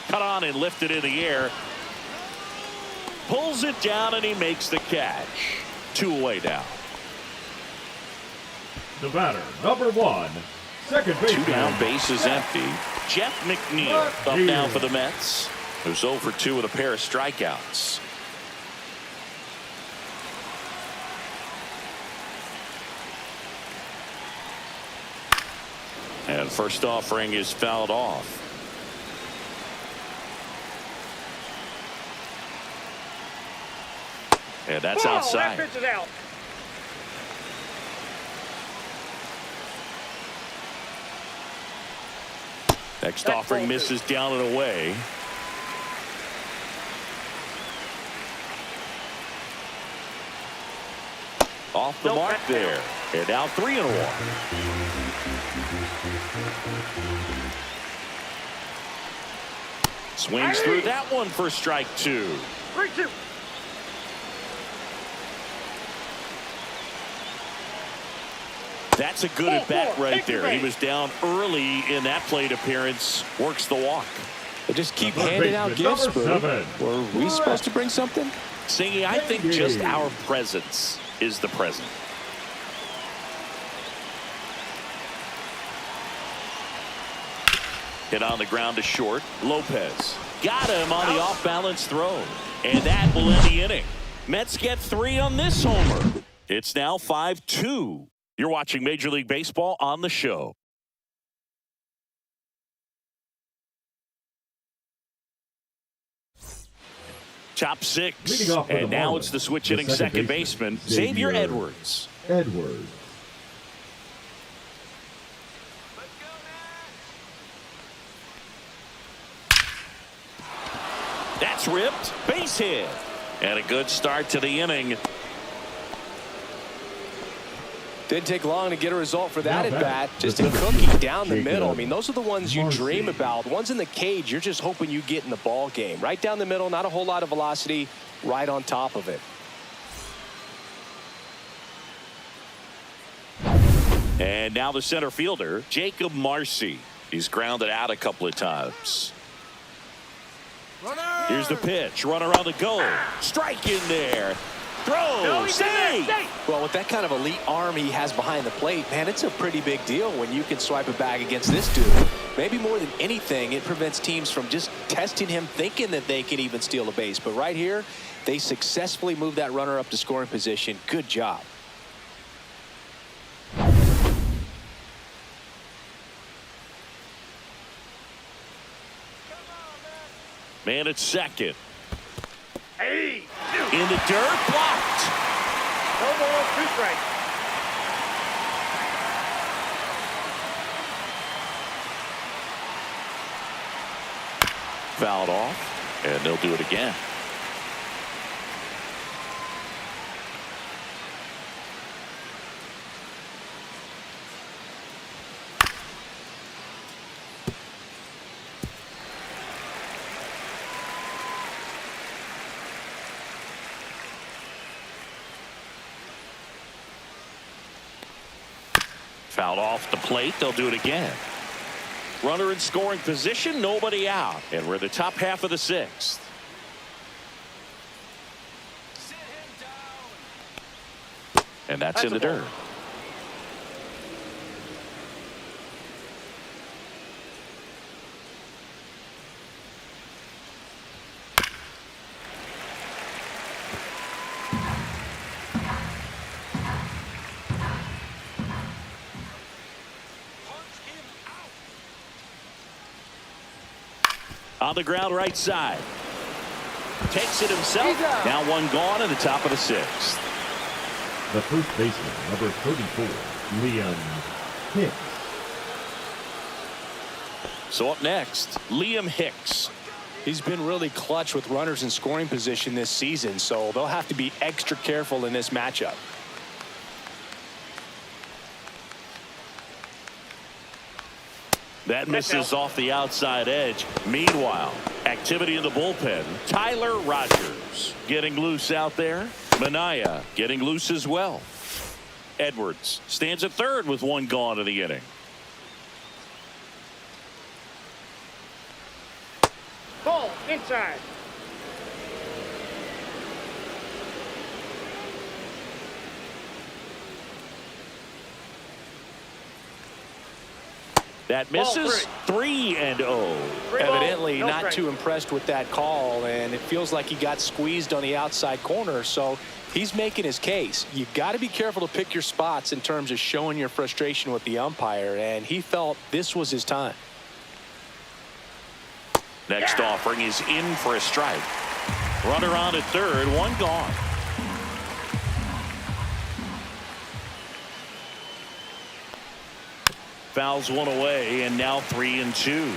Cut on and lifted in the air. Pulls it down and he makes the catch. 2 away now. The batter, number 1, second base. 2 down, base is empty. Jeff McNeil up now for the Mets, who's 0 for 2 with a pair of strikeouts. And first offering is fouled off. And that's outside. That pitch is out. Next offering misses down and away. Off the mark there. And now 3-1. Swings through that one for strike 2. 3-2. That's a good at-bat right there. He was down early in that plate appearance. Works the walk. They just keep handing out gifts, Boo. Were we supposed to bring something? Singy, I think just our presence is the present. Hit on the ground to short. Lopez got him on the off-balance throw. And that will end the inning. Mets get 3 on this homer. It's now 5-2. You're watching Major League Baseball on the show. Top 6. And now it's the switch hitting second baseman, Xavier Edwards. That's ripped. Base hit. And a good start to the inning. Didn't take long to get a result for that at bat. Just a cookie down the middle. I mean, those are the ones you dream about. Ones in the cage, you're just hoping you get in the ball game. Right down the middle, not a whole lot of velocity, right on top of it. And now the center fielder, Jacob Marcy. He's grounded out a couple of times. Here's the pitch. Runner on the go. Strike in there. Throw. Stay. Well, with that kind of elite arm he has behind the plate, man, it's a pretty big deal when you can swipe a bag against this dude. Maybe more than anything, it prevents teams from just testing him, thinking that they can even steal a base. But right here, they successfully moved that runner up to scoring position. Good job. Man at second. Hey, in the dirt, blocked. No ball, 2 strikes. Fouled off, and they'll do it again. Fouled off the plate. They'll do it again. Runner in scoring position. Nobody out. And we're in the top half of the 6th. And that's in the dirt. On the ground right side. Takes it himself. Now 1 gone in the top of the 6th. The first baseman, number 34, Liam Hicks. So up next, Liam Hicks. He's been really clutch with runners in scoring position this season, so they'll have to be extra careful in this matchup. That misses off the outside edge. Meanwhile, activity in the bullpen. Tyler Rogers getting loose out there. Minaya getting loose as well. Edwards stands at third with 1 gone in the inning. Ball inside. That misses. 3-0. Evidently not too impressed with that call, and it feels like he got squeezed on the outside corner, so he's making his case. You've got to be careful to pick your spots in terms of showing your frustration with the umpire, and he felt this was his time. Next offering is in for a strike. Runner on at third, 1 gone. Fouls 1 away, and now 3-2.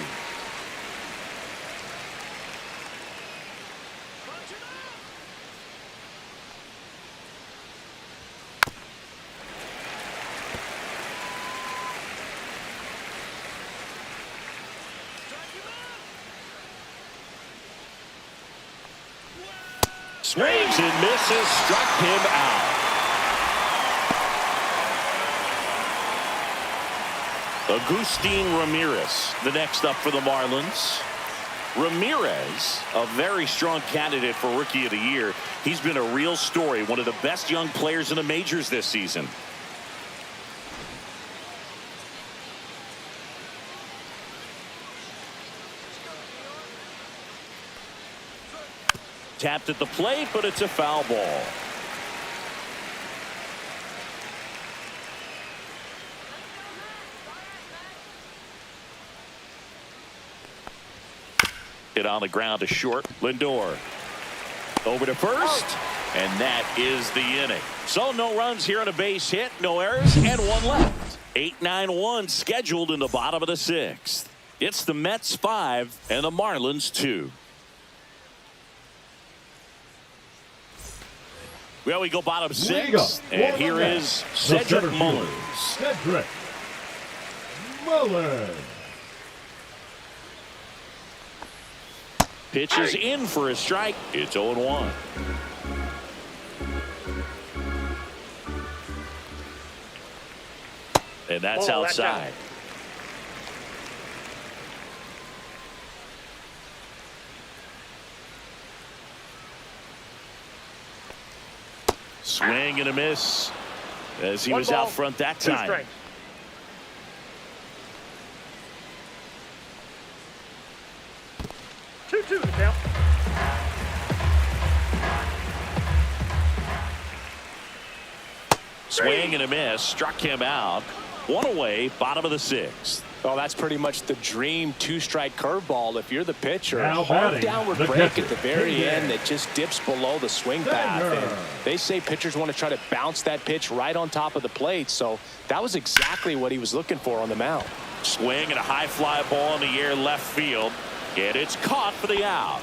Swings and misses, struck him out. Agustin Ramirez, the next up for the Marlins. Ramirez, a very strong candidate for Rookie of the Year. He's been a real story, one of the best young players in the majors this season. Tapped at the plate, but it's a foul ball. Hit on the ground to short. Lindor over to first, and that is the inning. So no runs here on a base hit, no errors, and one left. 8-9-1 scheduled in the bottom of the sixth. It's the Mets 5 and the Marlins 2. Well, we go bottom six, and here is Cedric Mullins. Cedric Mullins. Pitch is in for a strike. It's 0-1. And that's outside. Swing and a miss as he was out front that time. 2-2 the count. Swing and a miss, struck him out. One away, bottom of the sixth. Well, that's pretty much the dream two-strike curveball if you're the pitcher. Now Hard downward break catcher, at the very end that just dips below the swing path. And they say pitchers want to try to bounce that pitch right on top of the plate, so that was exactly what he was looking for on the mound. Swing and a high fly ball in the air left field, and it's caught for the out.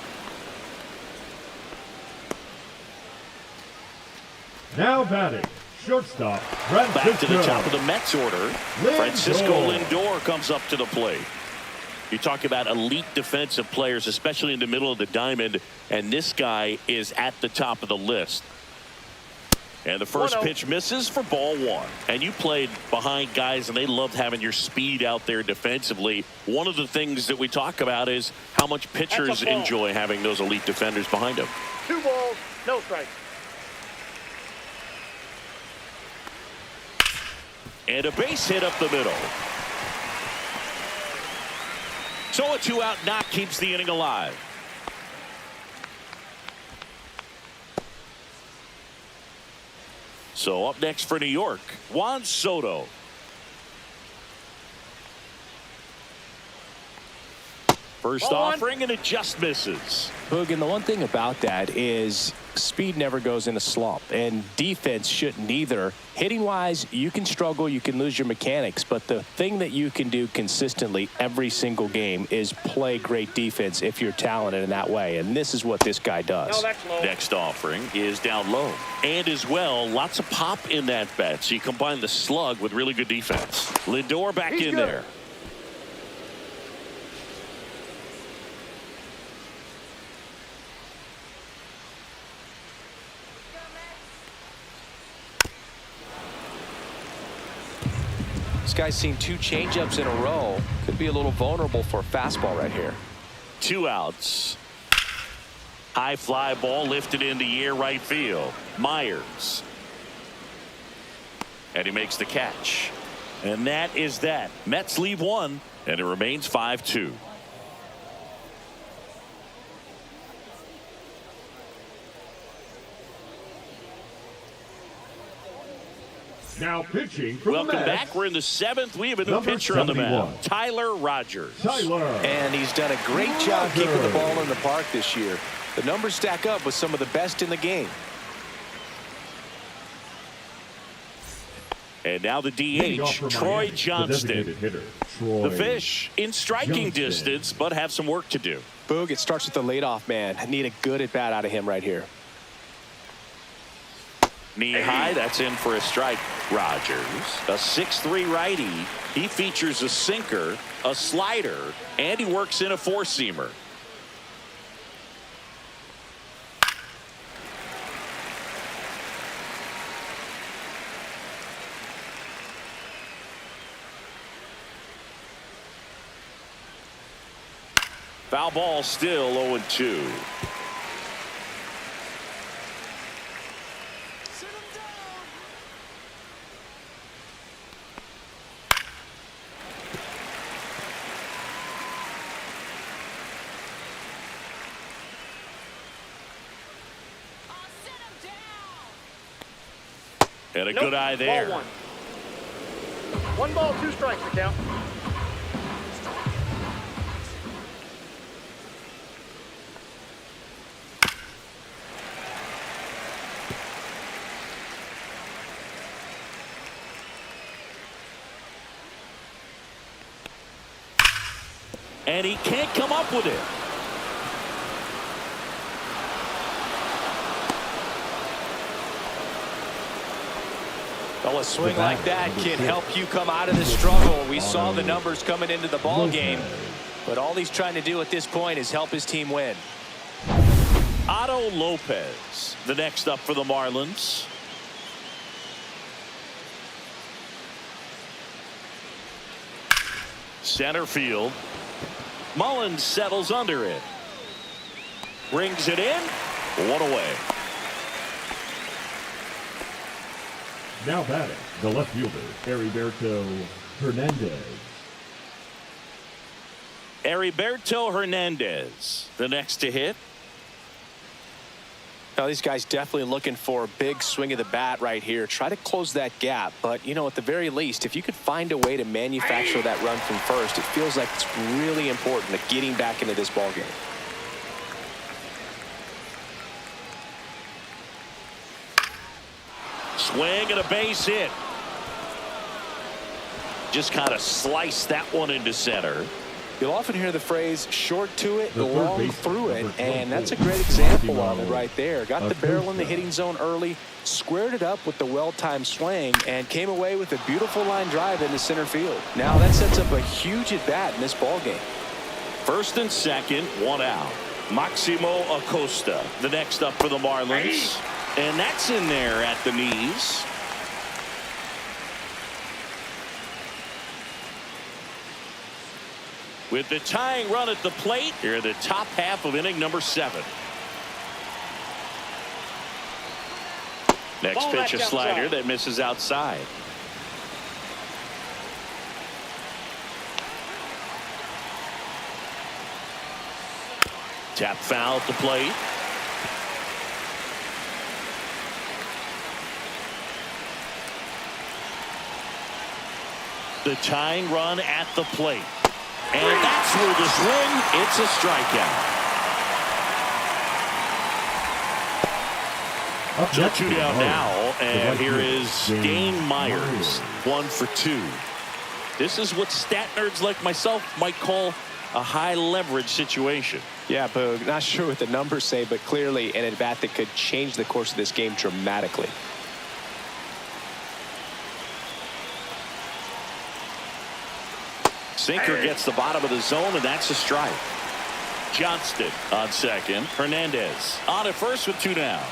Now batting, shortstop, Back to the top of the Mets order. Francisco Lindor comes up to the plate. You talk about elite defensive players, especially in the middle of the diamond, and this guy is at the top of the list. And the first pitch misses for ball one. And you played behind guys, and they loved having your speed out there defensively. One of the things that we talk about is how much pitchers enjoy having those elite defenders behind them. 2 balls, no strikes. And a base hit up the middle. So a 2-out knock keeps the inning alive. So up next for New York, Juan Soto. First offering, and it just misses. Boog, and the one thing about that is speed never goes in a slump, and defense shouldn't either. Hitting-wise, you can struggle, you can lose your mechanics, but the thing that you can do consistently every single game is play great defense if you're talented in that way, and this is what this guy does. No, that's low. Next offering is down low. And as well, lots of pop in that bat, so you combine the slug with really good defense. Lindor back in there. This guy's seen 2 changeups in a row. Could be a little vulnerable for a fastball right here. 2 outs. High fly ball lifted in the air right field. Myers. And he makes the catch. And that is that. Mets leave 1, and it remains 5-2. Now pitching from Welcome the Mets. back. We're in the 7th. We have a new Number pitcher on the 71. mound. Tyler Rogers. And he's done a great job keeping the ball in the park this year. The numbers stack up with some of the best in the game. And now the DH, Troy Johnston. Troy The Fish in striking distance, but have some work to do. Boog, it starts with the leadoff man. I need a good at bat out of him right here. Knee high, that's in for a strike. Rogers, a 6'3" righty. He features a sinker, a slider, and he works in a 4-seamer. Foul ball, still 0-2. And a good eye there. Ball one ball, 2 strikes to count. And he can't come up with it. Well, a swing like that can help you come out of the struggle. We saw the numbers coming into the ball game, but all he's trying to do at this point is help his team win. Otto Lopez, the next up for the Marlins. Center field. Mullins settles under it. Brings it in. One away. Now batting, the left fielder, Heriberto Hernandez. Heriberto Hernandez, the next to hit. Now, these guys definitely looking for a big swing of the bat right here. Try to close that gap. But, you know, at the very least, if you could find a way to manufacture that run from first, it feels like it's really important to getting back into this ball game. Swing and a base hit. Just kind of slice that one into center. You'll often hear the phrase short to it, long through it, and that's a great example of it right there. Got the barrel in the hitting zone early, squared it up with the well-timed swing, and came away with a beautiful line drive into center field. Now that sets up a huge at-bat in this ball game. First and second, one out. Maximo Acosta, the next up for the Marlins. And that's in there at the knees. With the tying run at the plate, here are the top half of inning number 7. Next pitch, a slider that misses outside. Tap foul at the plate. The tying run at the plate. And that's where the swing, it's a strikeout. So 2 down now, and here is Dane Myers, 1 for 2. This is what stat nerds like myself might call a high leverage situation. Yeah, Boog, not sure what the numbers say, but clearly an at-bat that could change the course of this game dramatically. Sinker gets the bottom of the zone, and that's a strike. Johnston on second. Hernandez on at first with 2 down.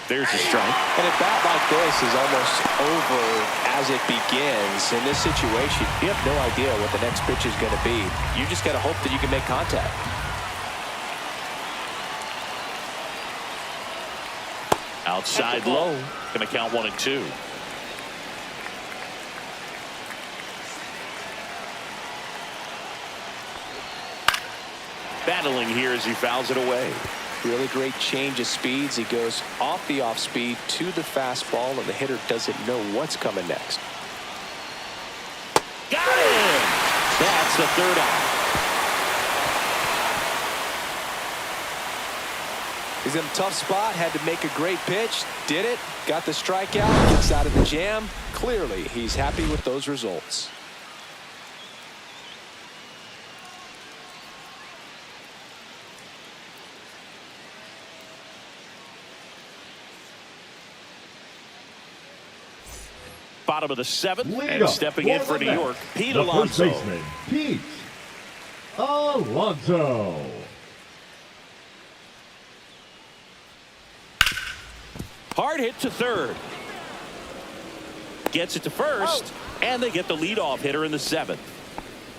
There's a strike. And a bat like this is almost over as it begins. In this situation, you have no idea what the next pitch is going to be. You just got to hope that you can make contact. Outside low. Going to count 1 and 2. Battling here as he fouls it away. Really great change of speeds. He goes off the off speed to the fastball, and the hitter doesn't know what's coming next. Got him! That's the 3rd out. He's in a tough spot, had to make a great pitch, did it, got the strikeout, gets out of the jam. Clearly, he's happy with those results. Bottom of the 7th, and stepping in for New York, Pete Alonso. First baseman, Pete Alonso. Hard hit to third. Gets it to first, and they get the leadoff hitter in the 7th.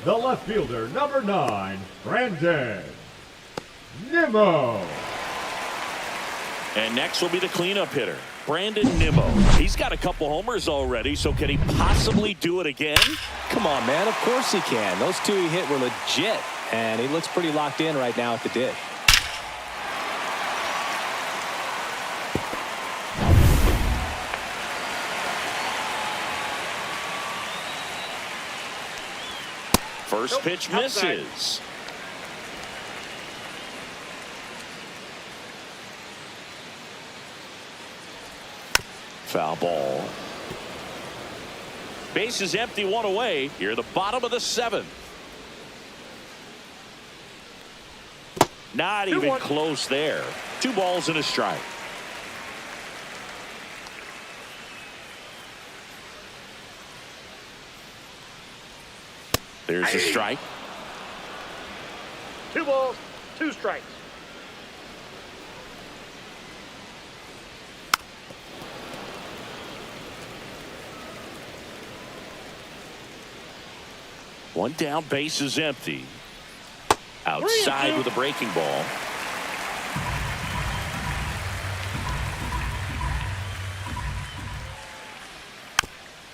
the left fielder, number 9, Brandon Nimmo. And next will be the cleanup hitter, Brandon Nimmo. He's got a couple homers already, so can he possibly do it again? Come on, man. Of course he can. Those two he hit were legit, and he looks pretty locked in right now at the dish. First pitch misses. Foul ball. Base is empty, one away. Here at the bottom of the 7th. Not even close there. 2 balls and a strike. There's a strike. 2 balls, 2 strikes. One down, base is empty. Outside with a breaking ball.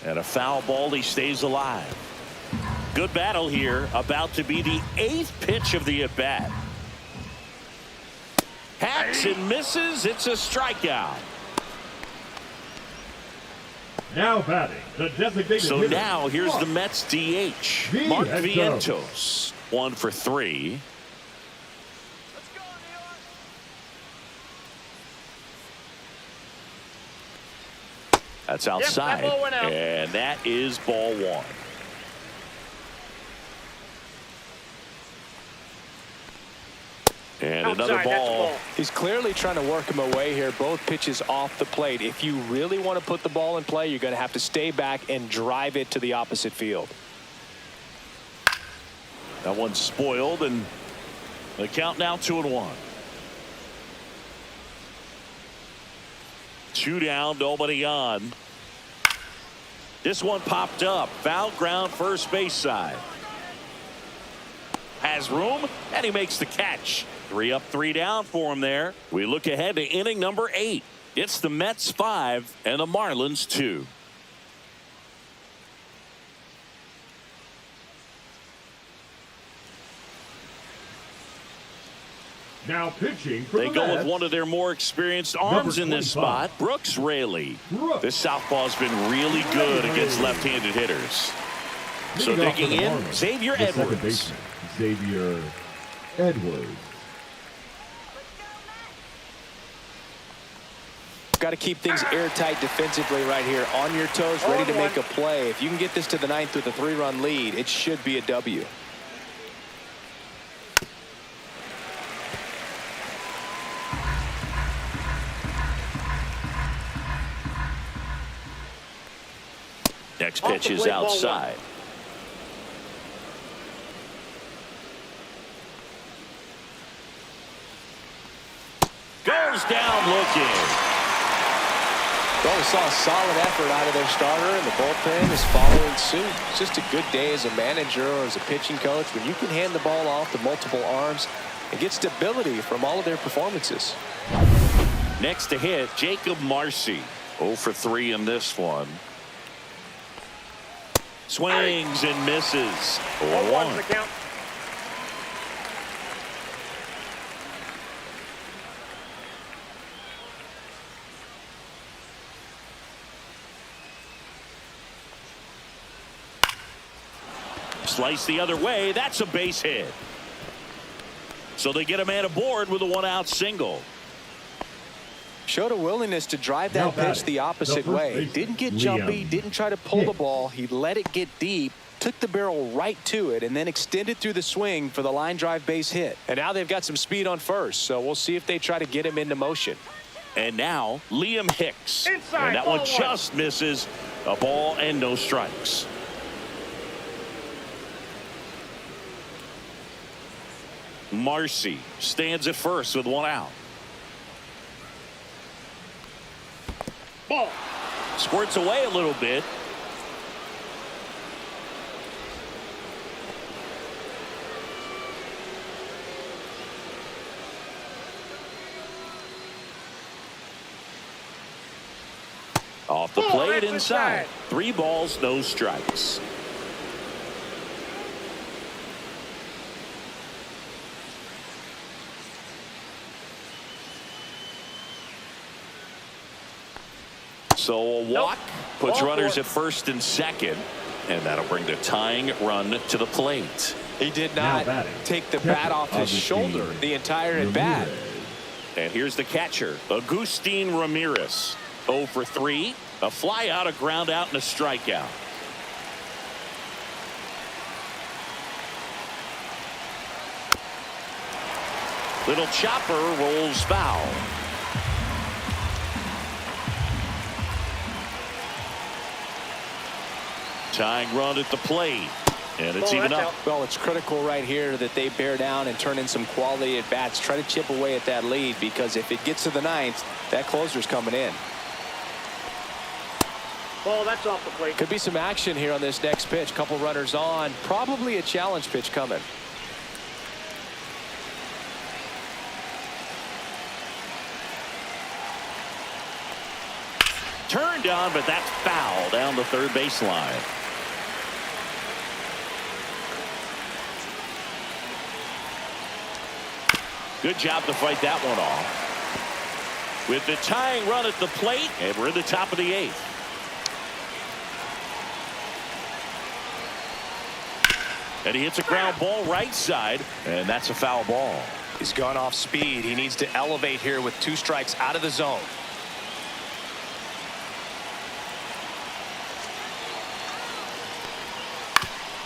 And a foul ball, he stays alive. Good battle here, about to be the 8th pitch of the at-bat. Hacks and misses, it's a strikeout. Now batting, the designated So hitter. now here's the Mets DH, Mark Vientos. 1 for 3. That's outside, that ball went out. and that is ball 1. And another Outside, that's a ball. ball. He's clearly trying to work him away here. Both pitches off the plate. If you really want to put the ball in play, you're going to have to stay back and drive it to the opposite field. That one's spoiled, and the count now 2-1. 2 down, nobody on. This one popped up. Foul ground, first base side. Has room, and he makes the catch. 3 up, 3 down for him there. We look ahead to inning number 8. It's the Mets 5 and the Marlins 2. Now pitching for They the go Mets, with one of their more experienced arms in this 25. spot, Brooks Raley. Brooks. This southpaw's been really good against left-handed hitters. So Leading off for digging the in, Marlins, Xavier the second Edwards. baseman, Xavier Edwards. Got to keep things airtight defensively right here. On your toes, ready to make a play. If you can get this to the 9th with a 3-run lead, it should be a W. Next pitch is outside. Goes down looking. Well, we saw a solid effort out of their starter, and the bullpen is following suit. It's just a good day as a manager or as a pitching coach when you can hand the ball off to multiple arms and get stability from all of their performances. Next to hit, Jacob Marcy. 0 for 3 in this one. Swings and misses. 0-1 the 4-1. count. Slice the other way. That's a base hit. So they get a man aboard with a 1-out single. Showed a willingness to drive Now that pitch batting, the opposite the first way. baseman, Didn't get jumpy, Liam didn't try to pull the Hicks. ball. He let it get deep, took the barrel right to it, and then extended through the swing for the line drive base hit. And now they've got some speed on first, so we'll see if they try to get him into motion. And now Liam Hicks. Inside, And that ball one 1. just misses. A ball and no strikes. Marcy stands at first with 1 out. Ball. Squirts away a little bit. Off the plate inside. 3 balls, no strikes. So a walk puts runners at first and second, and that'll bring the tying run to the plate. He did not take the bat off his shoulder the entire at bat. And here's the catcher, Agustin Ramirez. 0 for 3, a fly out, a ground out, and a strikeout. Little chopper rolls foul. Tying run at the plate, and it's even up. Well, it's critical right here that they bear down and turn in some quality at bats. Try to chip away at that lead, because if it gets to the 9th, that closer's coming in. Ball, that's off the plate. Could be some action here on this next pitch. Couple runners on. Probably a challenge pitch coming. Turned on, but that's foul down the third baseline. Good job to fight that one off. With the tying run at the plate, and we're in the top of the 8th. And he hits a ground ball right side, and that's a foul ball. He's gone off speed. He needs to elevate here with 2 strikes out of the zone.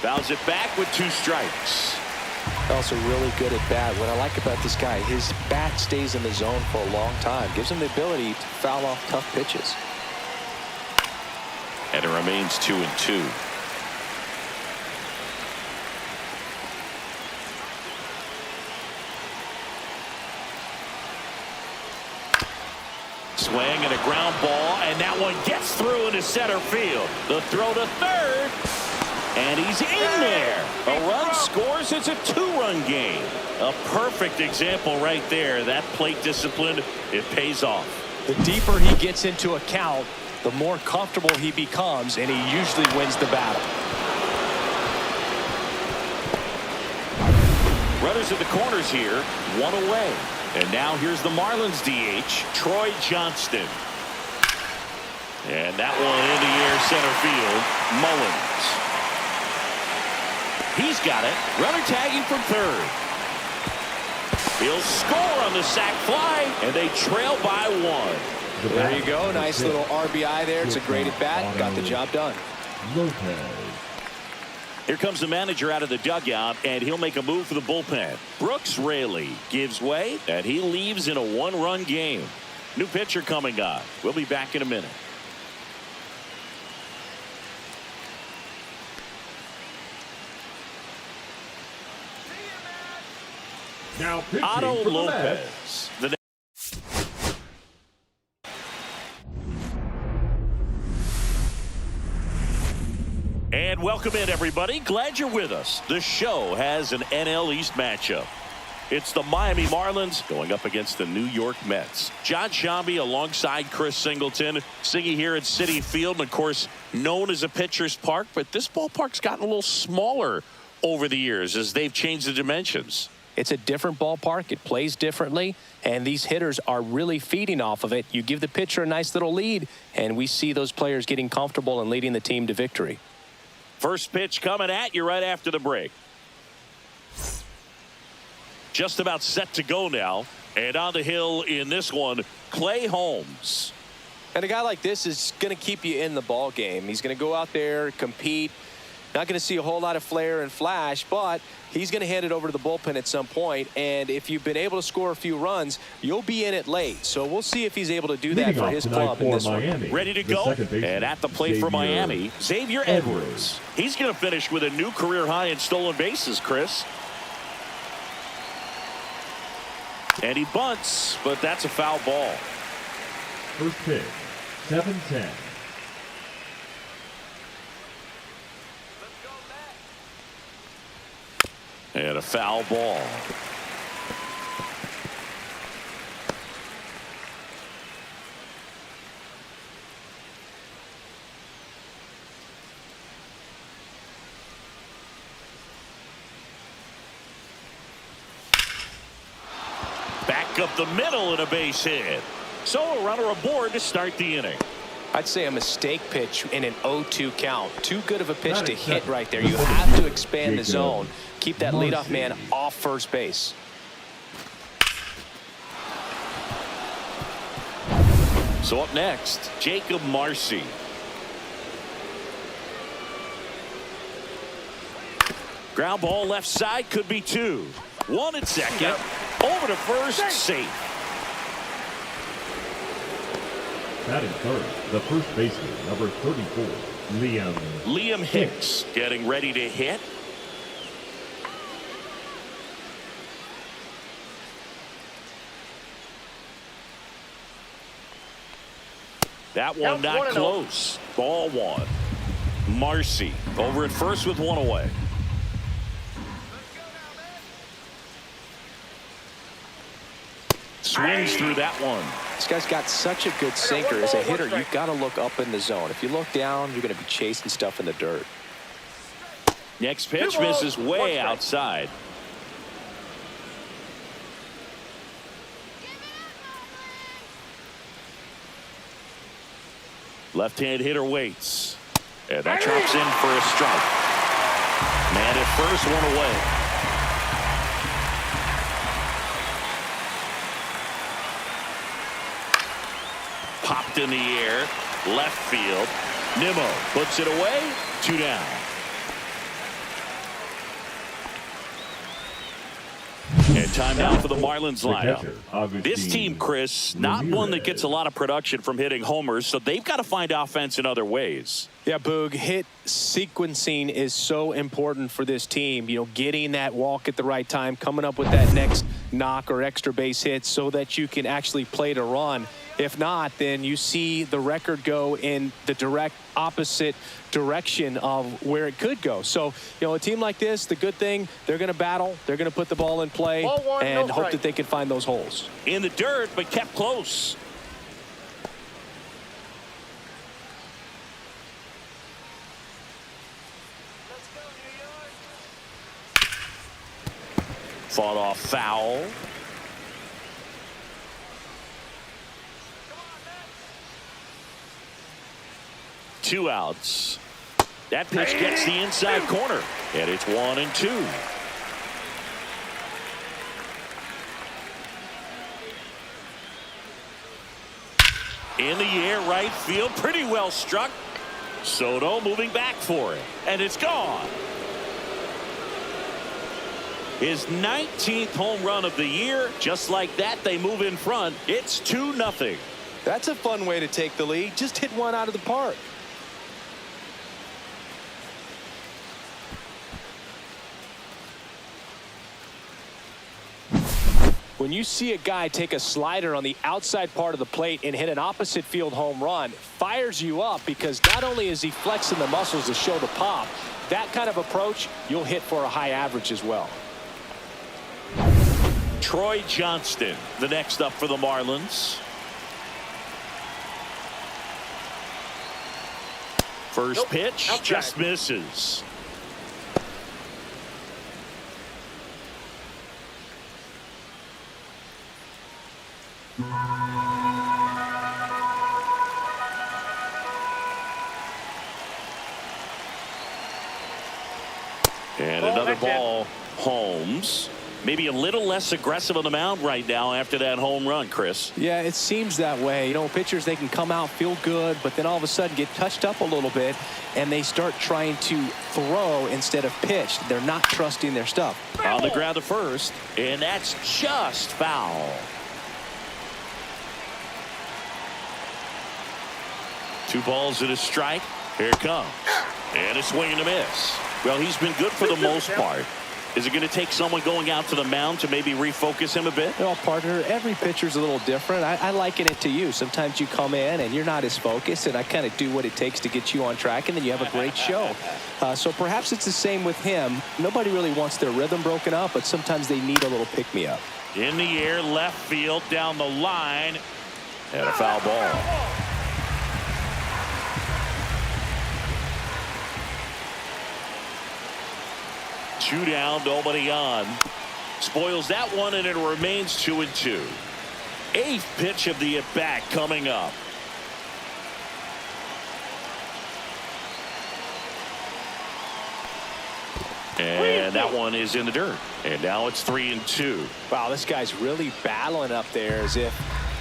Fouls it back with 2 strikes. Also really good at bat. What I like about this guy, his bat stays in the zone for a long time. Gives him the ability to foul off tough pitches. And it remains 2-2. Swing and a ground ball, and that one gets through into center field. The throw to third, and he's in there. A run scores. It's a 2-run game. A perfect example right there. That plate discipline, it pays off. The deeper he gets into a count, the more comfortable he becomes, and he usually wins the battle. Runners at the corners here, 1 away. And now here's the Marlins DH, Troy Johnston. And that one in the air center field, Mullins. He's got it. Runner tagging from third. He'll score on the sac fly, and they trail by 1. There you go. Nice little RBI there. It's a great at bat. Got the job done. Here comes the manager out of the dugout, and he'll make a move for the bullpen. Brooks Raley gives way, and he leaves in a 1-run game. New pitcher coming on. We'll be back in a minute. Now pitching Otto for the Lopez. The And welcome in, everybody. Glad you're with us. The show has an NL East matchup. It's the Miami Marlins going up against the New York Mets. John Shambi alongside Chris Singleton. Siggy here at Citi Field, and of course, known as a pitcher's park, but this ballpark's gotten a little smaller over the years as they've changed the dimensions. It's a different ballpark. It plays differently, and these hitters are really feeding off of it. You give the pitcher a nice little lead, and we see those players getting comfortable and leading the team to victory. First pitch coming at you right after the break. Just about set to go now. And on the hill in this one, Clay Holmes. And a guy like this is going to keep you in the ball game. He's going to go out there, compete. Not going to see a whole lot of flair and flash, but he's going to hand it over to the bullpen at some point. And if you've been able to score a few runs, you'll be in it late. So we'll see if he's able to do that for his club in this one. Ready to go. And at the plate for Miami, Xavier Edwards. He's going to finish with a new career high in stolen bases, Chris. And he bunts, but that's a foul ball. First pitch, 7-10. And a foul ball. Back up the middle and a base hit. So a runner aboard to start the inning. I'd say a mistake pitch in an 0-2 count. Too good of a pitch to hit right there. You have to expand the zone. Keep that leadoff man off first base. So up next, Jacob Marcy. Ground ball left side, could be two. One at second. Over to first, safe. Batting third, the first baseman, number 34, Liam Hicks getting ready to hit. That one not close. Ball one. Marcy over at first with one away. Swings through that one. This guy's got such a good sinker. As a hitter, you've got to look up in the zone. If you look down, you're going to be chasing stuff in the dirt. Next pitch misses way outside. Left-hand hitter waits. And that drops in for a strike. Man at first, one away. Popped in the air, left field. Nimmo puts it away, 2 down. And time now for the Marlins lineup. This team, Chris, not one that gets a lot of production from hitting homers, so they've got to find offense in other ways. Yeah, Boog, hit sequencing is so important for this team. You know, getting that walk at the right time, coming up with that next knock or extra base hit so that you can actually play to run. If not, then you see the record go in the direct opposite direction of where it could go. So, you know, a team like this, the good thing, they're going to battle. They're going to put the ball in play and hope that they can find those holes. In the dirt, but kept close. Fought off foul. Two outs. That pitch gets the inside corner, and it's 1-2. In the air, right field, pretty well struck. Soto moving back for it, and it's gone. His 19th home run of the year. Just like that, they move in front. It's 2-0. That's a fun way to take the lead. Just hit one out of the park. When you see a guy take a slider on the outside part of the plate and hit an opposite field home run, fires you up because not only is he flexing the muscles to show the pop, that kind of approach, you'll hit for a high average as well. Troy Johnston, the next up for the Marlins. First pitch, just misses. And another ball. Holmes maybe a little less aggressive on the mound right now after that home run, Chris. Yeah, it seems that way. You know, pitchers, they can come out, feel good, but then all of a sudden get touched up a little bit, and they start trying to throw instead of pitch. They're not trusting their stuff. On the ground to first, and that's just foul. Two balls and a strike. Here it comes. And a swing and a miss. Well, he's been good for the most part. Is it going to take someone going out to the mound to maybe refocus him a bit? Well, partner, every pitcher's a little different. I liken it to you. Sometimes you come in and you're not as focused, and I kind of do what it takes to get you on track, and then you have a great show. So perhaps it's the same with him. Nobody really wants their rhythm broken up, but sometimes they need a little pick-me-up. In the air, left field, down the line, and a foul ball. Two down, nobody on. Spoils that one, and it remains 2-2. Eighth pitch of the at-bat coming up. And that one is in the dirt. And now it's 3-2. Wow, this guy's really battling up there as if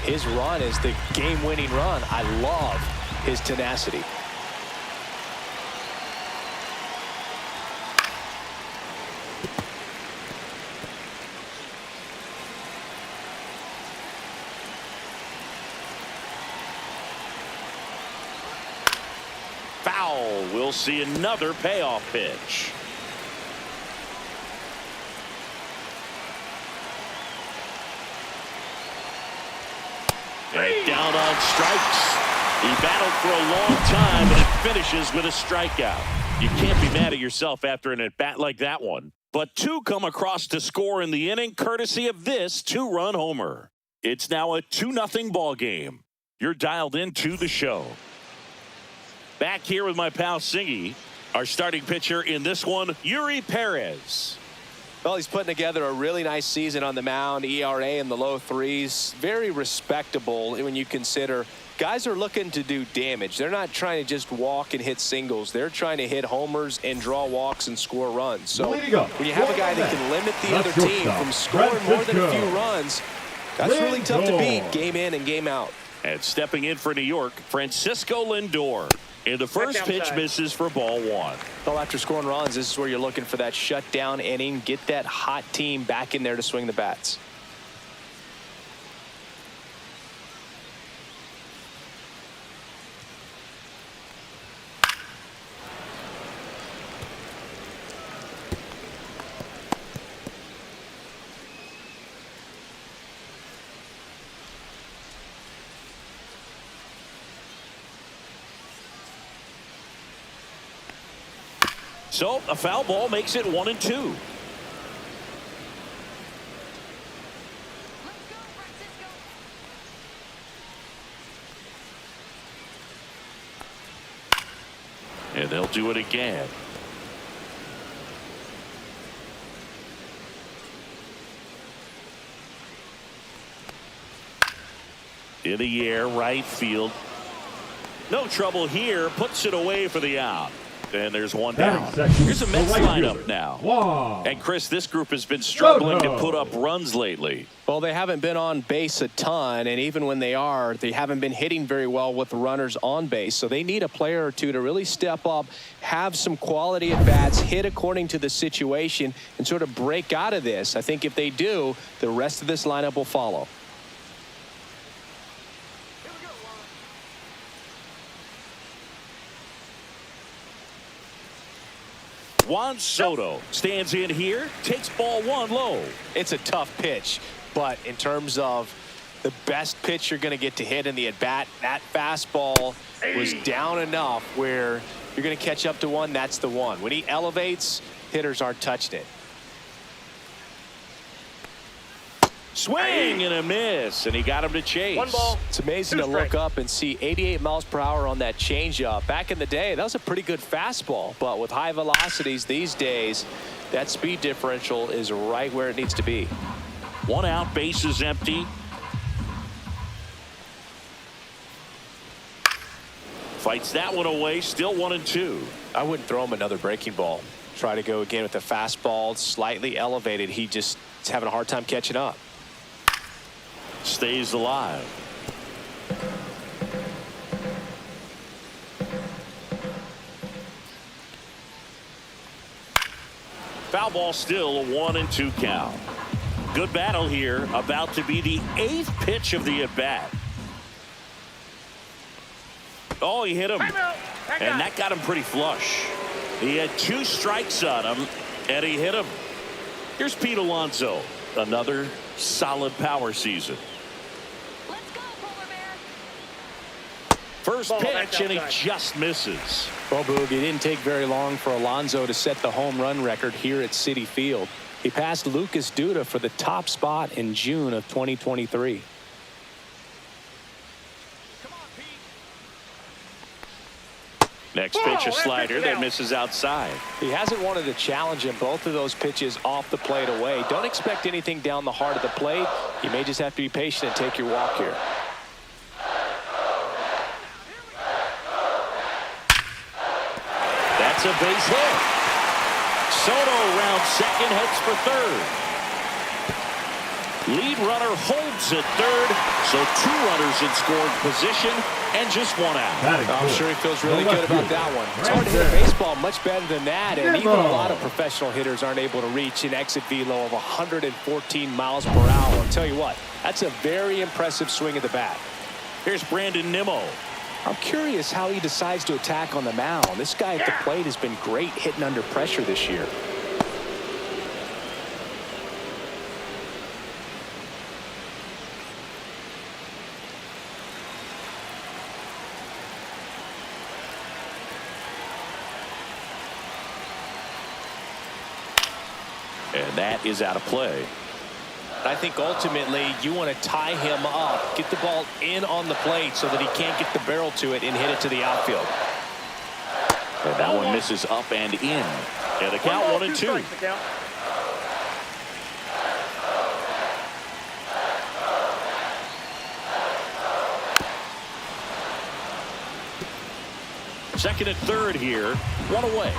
his run is the game-winning run. I love his tenacity. Foul. We'll see another payoff pitch. And down on strikes. He battled for a long time, and it finishes with a strikeout. You can't be mad at yourself after an at-bat like that one. But two come across to score in the inning, courtesy of this two-run homer. It's now a 2-0 ball game. You're dialed into the show. Back here with my pal Singy, our starting pitcher in this one, Yuri Perez. Well, he's putting together a really nice season on the mound. ERA in the low 3s. Very respectable when you consider guys are looking to do damage. They're not trying to just walk and hit singles. They're trying to hit homers and draw walks and score runs. So when you have a guy that can limit the other team from scoring more than a few runs, that's really tough to beat game in and game out. And stepping in for New York, Francisco Lindor. And the first pitch misses for ball one. Well, after scoring runs, this is where you're looking for that shutdown inning. Get that hot team back in there to swing the bats. So a foul ball makes it 1-2. And they'll do it again. In the air, right field. No trouble here. Puts it away for the out. And there's one down. Here's a Mets lineup now. Wow. And Chris, this group has been struggling to put up runs lately. Well, they haven't been on base a ton, and even when they are, they haven't been hitting very well with runners on base. So they need a player or two to really step up, have some quality at bats, hit according to the situation, and sort of break out of this. I think if they do, the rest of this lineup will follow. Juan Soto stands in here, takes ball one low. It's a tough pitch, but in terms of the best pitch you're going to get to hit in the at-bat, that fastball was down enough where you're going to catch up to one. That's the one. When he elevates, hitters aren't touching it. Swing and a miss, and he got him to chase. One ball. It's amazing to look up and see 88 miles per hour on that changeup. Back in the day, that was a pretty good fastball, but with high velocities these days, that speed differential is right where it needs to be. One out, base is empty. Fights that one away, still 1-2. I wouldn't throw him another breaking ball. Try to go again with the fastball, slightly elevated. He just is having a hard time catching up. Stays alive. Foul ball, still a 1-2 count. Good battle here, about to be the 8th pitch of the at-bat. Oh, he hit him. And that got him pretty flush. He had 2 strikes on him, and he hit him. Here's Pete Alonso. Another solid power season. First pitch, and he just misses. Well, Boog, it didn't take very long for Alonso to set the home run record here at Citi Field. He passed Lucas Duda for the top spot in June of 2023. Next pitch, a slider that misses outside. He hasn't wanted a challenge in both of those pitches off the plate away. Don't expect anything down the heart of the plate. You may just have to be patient and take your walk here. That's a base hit. Soto round second, heads for third. Lead runner holds at third, so 2 runners in scoring position and just 1 out. I'm sure he feels really good about that one. It's hard to hit a baseball much better than that, and even a lot of professional hitters aren't able to reach an exit velo of 114 miles per hour. I'll tell you what, that's a very impressive swing of the bat. Here's Brandon Nimmo. I'm curious how he decides to attack on the mound. This guy at the plate has been great hitting under pressure this year. And that is out of play. I think ultimately you want to tie him up, get the ball in on the plate so that he can't get the barrel to it and hit it to the outfield. And that one misses up and in. And the count 1-2. Second and third here, 1 away.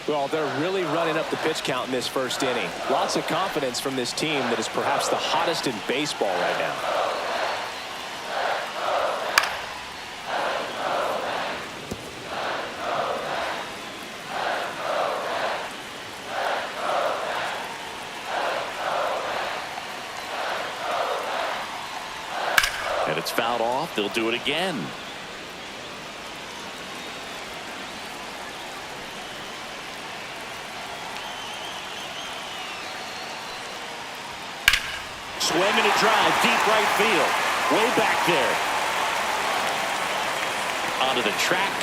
Well, they're really running up the pitch count in this first inning. Lots of confidence from this team that is perhaps the hottest in baseball right now. And it's fouled off. They'll do it again. Swinging a drive, deep right field. Way back there. Onto the track,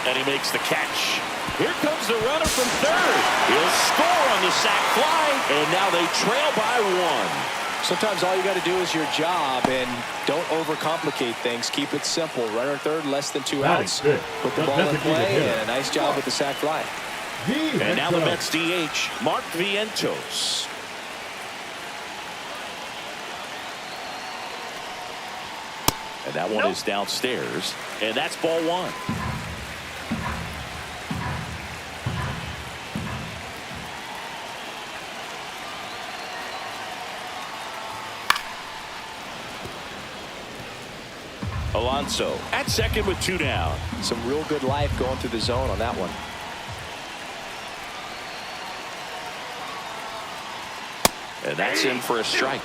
and he makes the catch. Here comes the runner from third. He'll score on the sac fly, and now they trail by 1. Sometimes all you got to do is your job, and don't overcomplicate things. Keep it simple. Runner third, less than 2 outs. Put the ball in play, and a nice job with the sac fly. And now the Mets DH, Mark Vientos. And that one is downstairs, and that's ball 1. Alonso at second with 2 down. Some real good life going through the zone on that one. And that's in for a strike.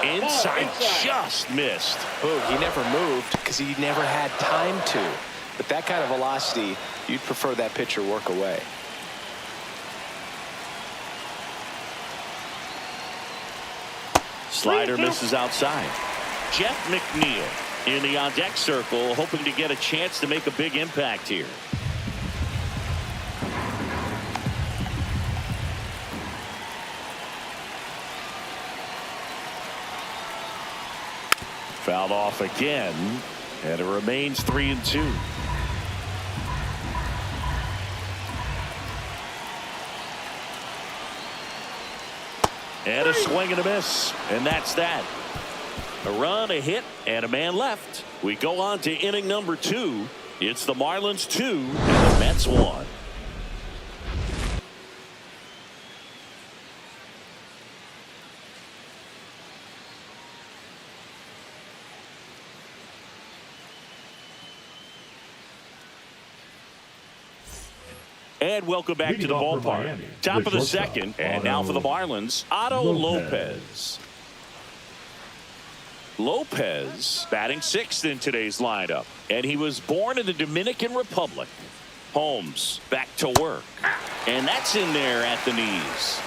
Inside, just missed. Oh, he never moved because he never had time to. But that kind of velocity, you'd prefer that pitcher work away. Slider misses outside. Jeff McNeil in the on-deck circle, hoping to get a chance to make a big impact here. Fouled off again, and it remains 3-2. And a swing and a miss, and that's that. A run, a hit, and a man left. We go on to inning number 2. It's the Marlins 2 and the Mets 1. And welcome back to the ballpark. Top of the second, and now for the Marlins, Otto Lopez. Lopez batting 6th in today's lineup, and he was born in the Dominican Republic. Holmes back to work, and that's in there at the knees.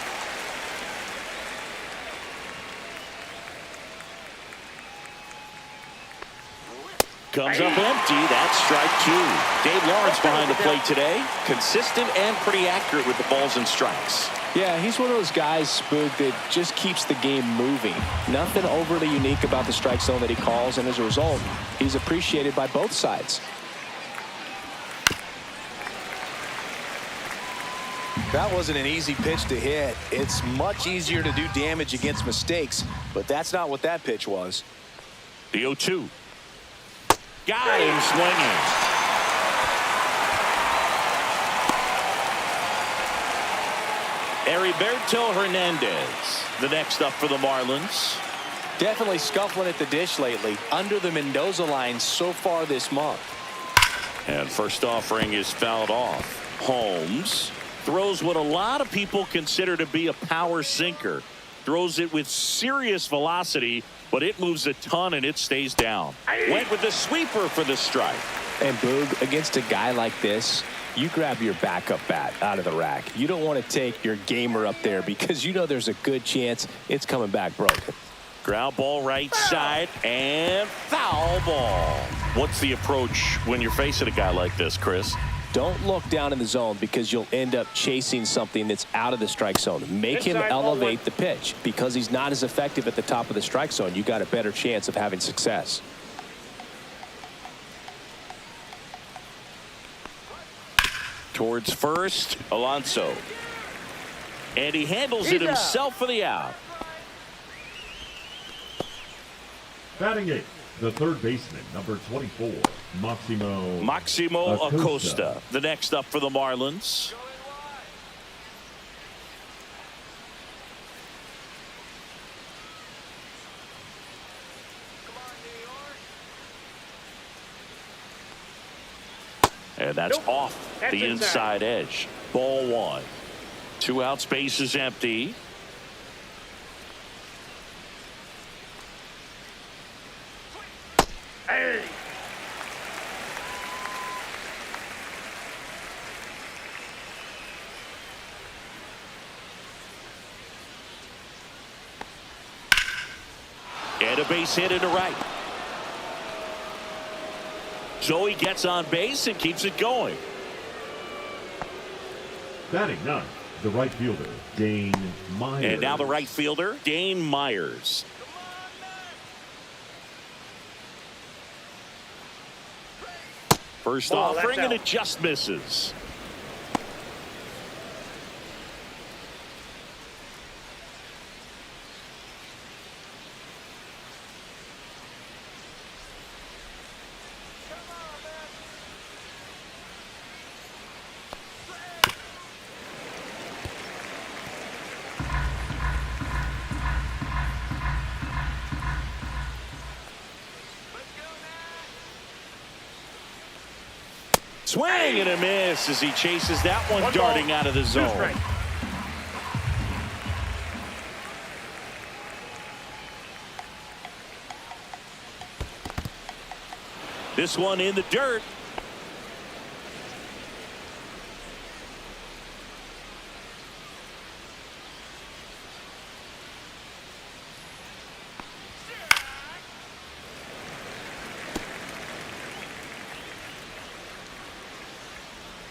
comes up empty. That's strike two. Dave Lawrence behind the plate today. Consistent and pretty accurate with the balls and strikes. Yeah, he's one of those guys, Spook, that just keeps the game moving. Nothing overly unique about the strike zone that he calls, and as a result, he's appreciated by both sides. That wasn't an easy pitch to hit. It's much easier to do damage against mistakes, but that's not what that pitch was. The 0-2. Got him swinging. Heriberto Hernandez, the next up for the Marlins. Definitely scuffling at the dish lately. Under the Mendoza line so far this month. And first offering is fouled off. Holmes throws what a lot of people consider to be a power sinker. Throws it with serious velocity, but it moves a ton and it stays down. Went with the sweeper for the strike. And Boog, against a guy like this, you grab your backup bat out of the rack. You don't want to take your gamer up there because you know there's a good chance it's coming back broken. Ground ball right side and foul ball. What's the approach when you're facing a guy like this, Chris? Don't look down in the zone because you'll end up chasing something that's out of the strike zone. Make him elevate the pitch. Because he's not as effective at the top of the strike zone, you got a better chance of having success. Towards first, Alonso. And he handles it himself for the out. Batting eighth, the third baseman, number 24, Maximo Acosta, the next up for the Marlins. And that's off the inside edge. Ball one. 2 outs, base is empty. Hey. And a base hit into right. Zoe gets on base and keeps it going. Batting ninth, the right fielder, Dane Myers. And now the right fielder, Dane Myers. First offering, and it just misses. Swing and a miss as he chases that one darting out of the zone. This one in the dirt.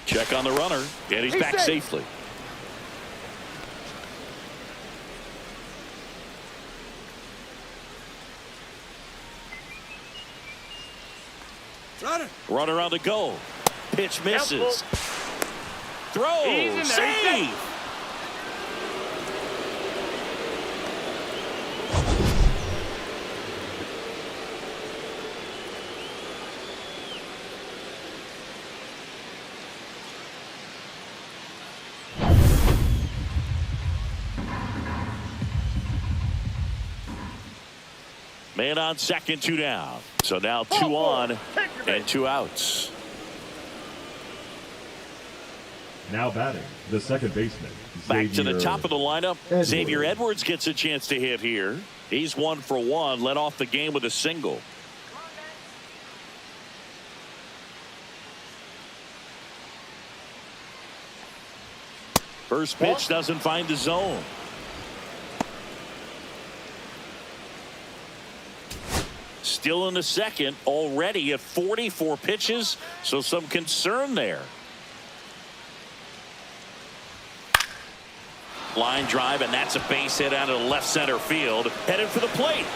Check on the runner, and he's back safely. Runner on the go. Pitch misses. Throw. Save. Man on second, 2 down. So now 2 on and 2 outs. Now batting, the second baseman. Back to the top of the lineup. Xavier Edwards gets a chance to hit here. He's 1 for 1, led off the game with a single. First pitch doesn't find the zone. still in the second, already at 44 pitches, so some concern there. Line drive, and that's a base hit out of the left center field. Headed for the plate.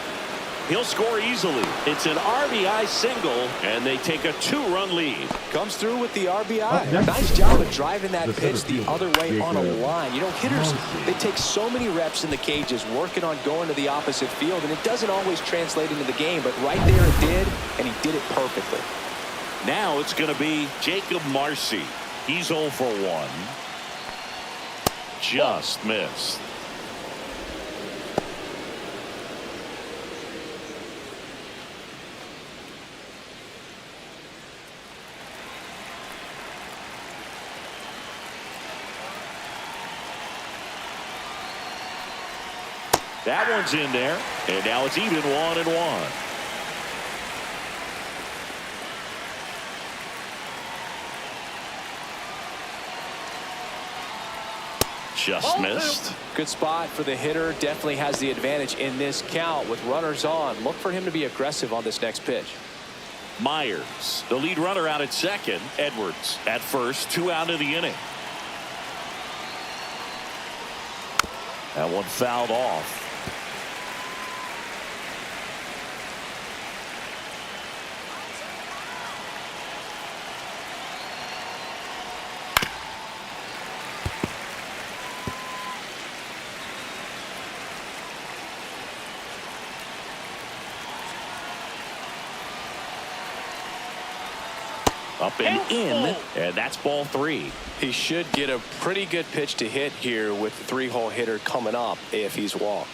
He'll score easily. It's an RBI single, and they take a 2-run lead. Comes through with the RBI. Nice job of driving that pitch the other way on a line. You know, hitters, they take so many reps in the cages working on going to the opposite field, and it doesn't always translate into the game, but right there it did, and he did it perfectly. Now it's going to be Jacob Marcy. He's 0 for 1. Just missed. That one's in there, and now it's even 1-1. Just missed. Good spot for the hitter. Definitely has the advantage in this count with runners on. Look for him to be aggressive on this next pitch. Myers, the lead runner, out at second. Edwards at first, 2 out of the inning. That one fouled off. Up and in, and that's ball 3. He should get a pretty good pitch to hit here with the 3-hole hitter coming up if he's walked.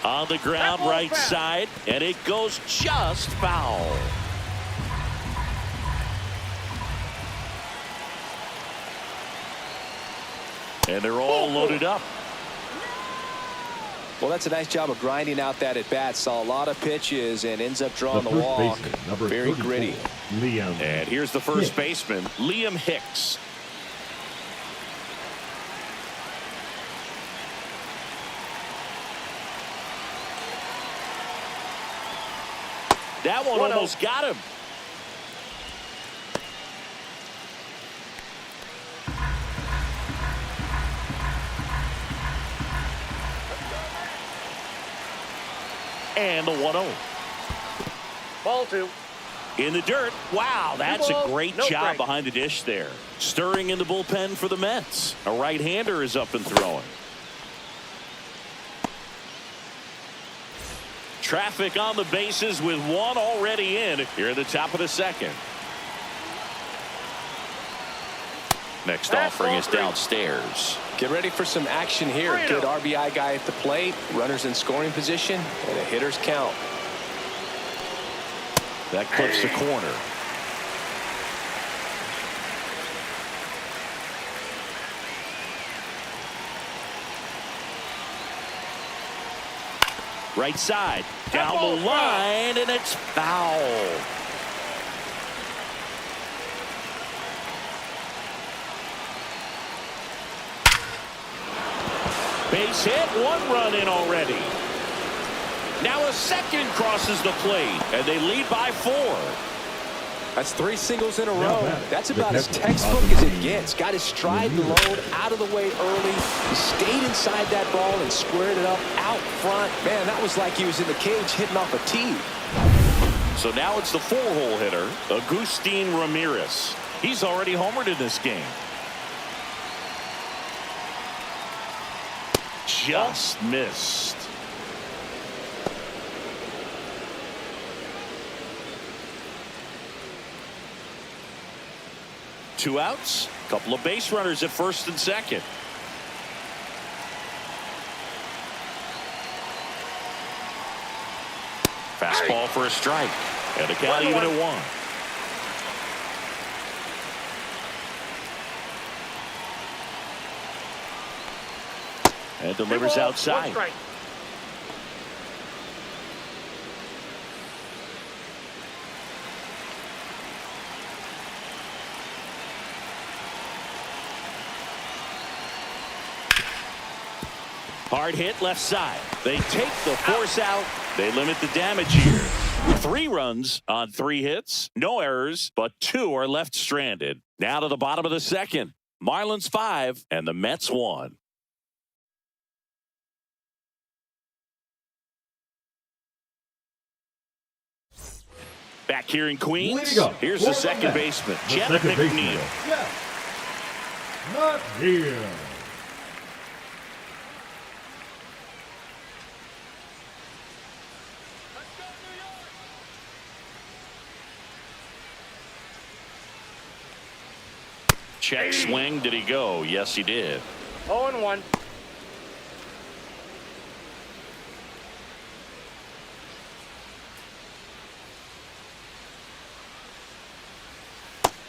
On the ground, right side, and it goes just foul. And they're all loaded up. Well, that's a nice job of grinding out that at bat. Saw a lot of pitches and ends up drawing the walk. Very gritty. And here's the first baseman, Liam Hicks. That one almost got him. And the 1-0. Ball 2. In the dirt. Wow, that's a great job behind the dish there. Stirring in the bullpen for the Mets. A right-hander is up and throwing. Traffic on the bases with one already in here at the top of the second. Next offering is downstairs. Get ready for some action here. Good RBI guy at the plate. Runners in scoring position and a hitter's count. That clips the corner. Right side, down the line, and it's foul. Base hit, 1 run in already. Now a second crosses the plate, and they lead by 4. That's 3 singles in a row. That's about as textbook as it gets. Got his stride load out of the way early. He stayed inside that ball and squared it up out front. Man, that was like he was in the cage hitting off a tee. So now it's the 4-hole hitter, Agustin Ramirez. He's already homered in this game. Just missed. Two outs, couple of base runners at first and second. Fastball for a strike, and the count even at 1. And delivers outside. Hard hit left side. They take the force out. They limit the damage here. 3 runs on 3 hits. No errors, but 2 are left stranded. Now to the bottom of the second. Marlins 5 and the Mets 1. Back here in Queens, here's the second baseman, Jeff McNeil. Yes. Not here. Check swing. Did he go? Yes, he did. 0-1.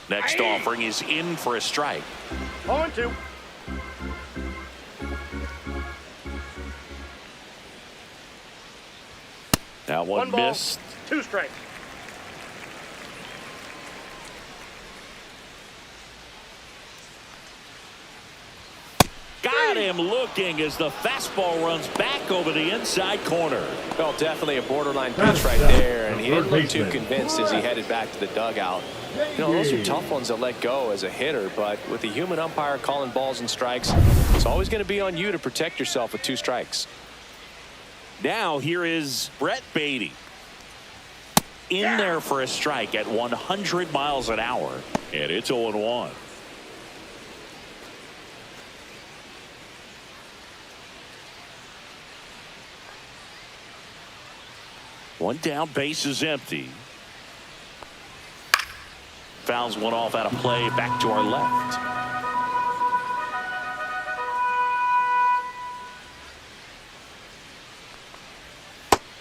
Next offering is in for a strike. 0-2. Now one ball, missed. 2 strikes. Got him looking as the fastball runs back over the inside corner. Well, definitely a borderline pitch right there, and he didn't look too convinced as he headed back to the dugout. You know, those are tough ones to let go as a hitter, but with the human umpire calling balls and strikes, it's always going to be on you to protect yourself with 2 strikes. Now here is Brett Beatty. In there for a strike at 100 miles an hour, and it's 0-1. One down, base is empty. Fouls one off out of play, back to our left.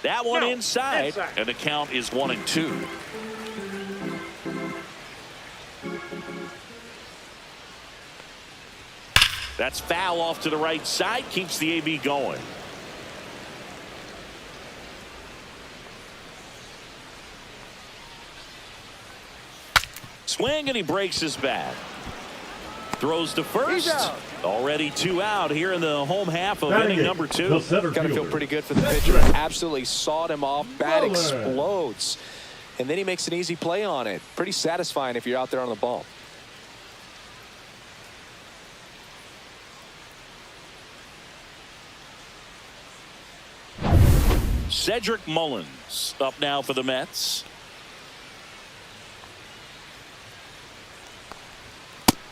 That one inside, and the count is 1-2. That's foul off to the right side, keeps the AB going. Swing, and he breaks his bat. Throws to first. Already 2 out here in the home half of inning number 2. Got to feel pretty good for the pitcher. Absolutely sawed him off. Bat explodes. And then he makes an easy play on it. Pretty satisfying if you're out there on the ball. Cedric Mullins up now for the Mets.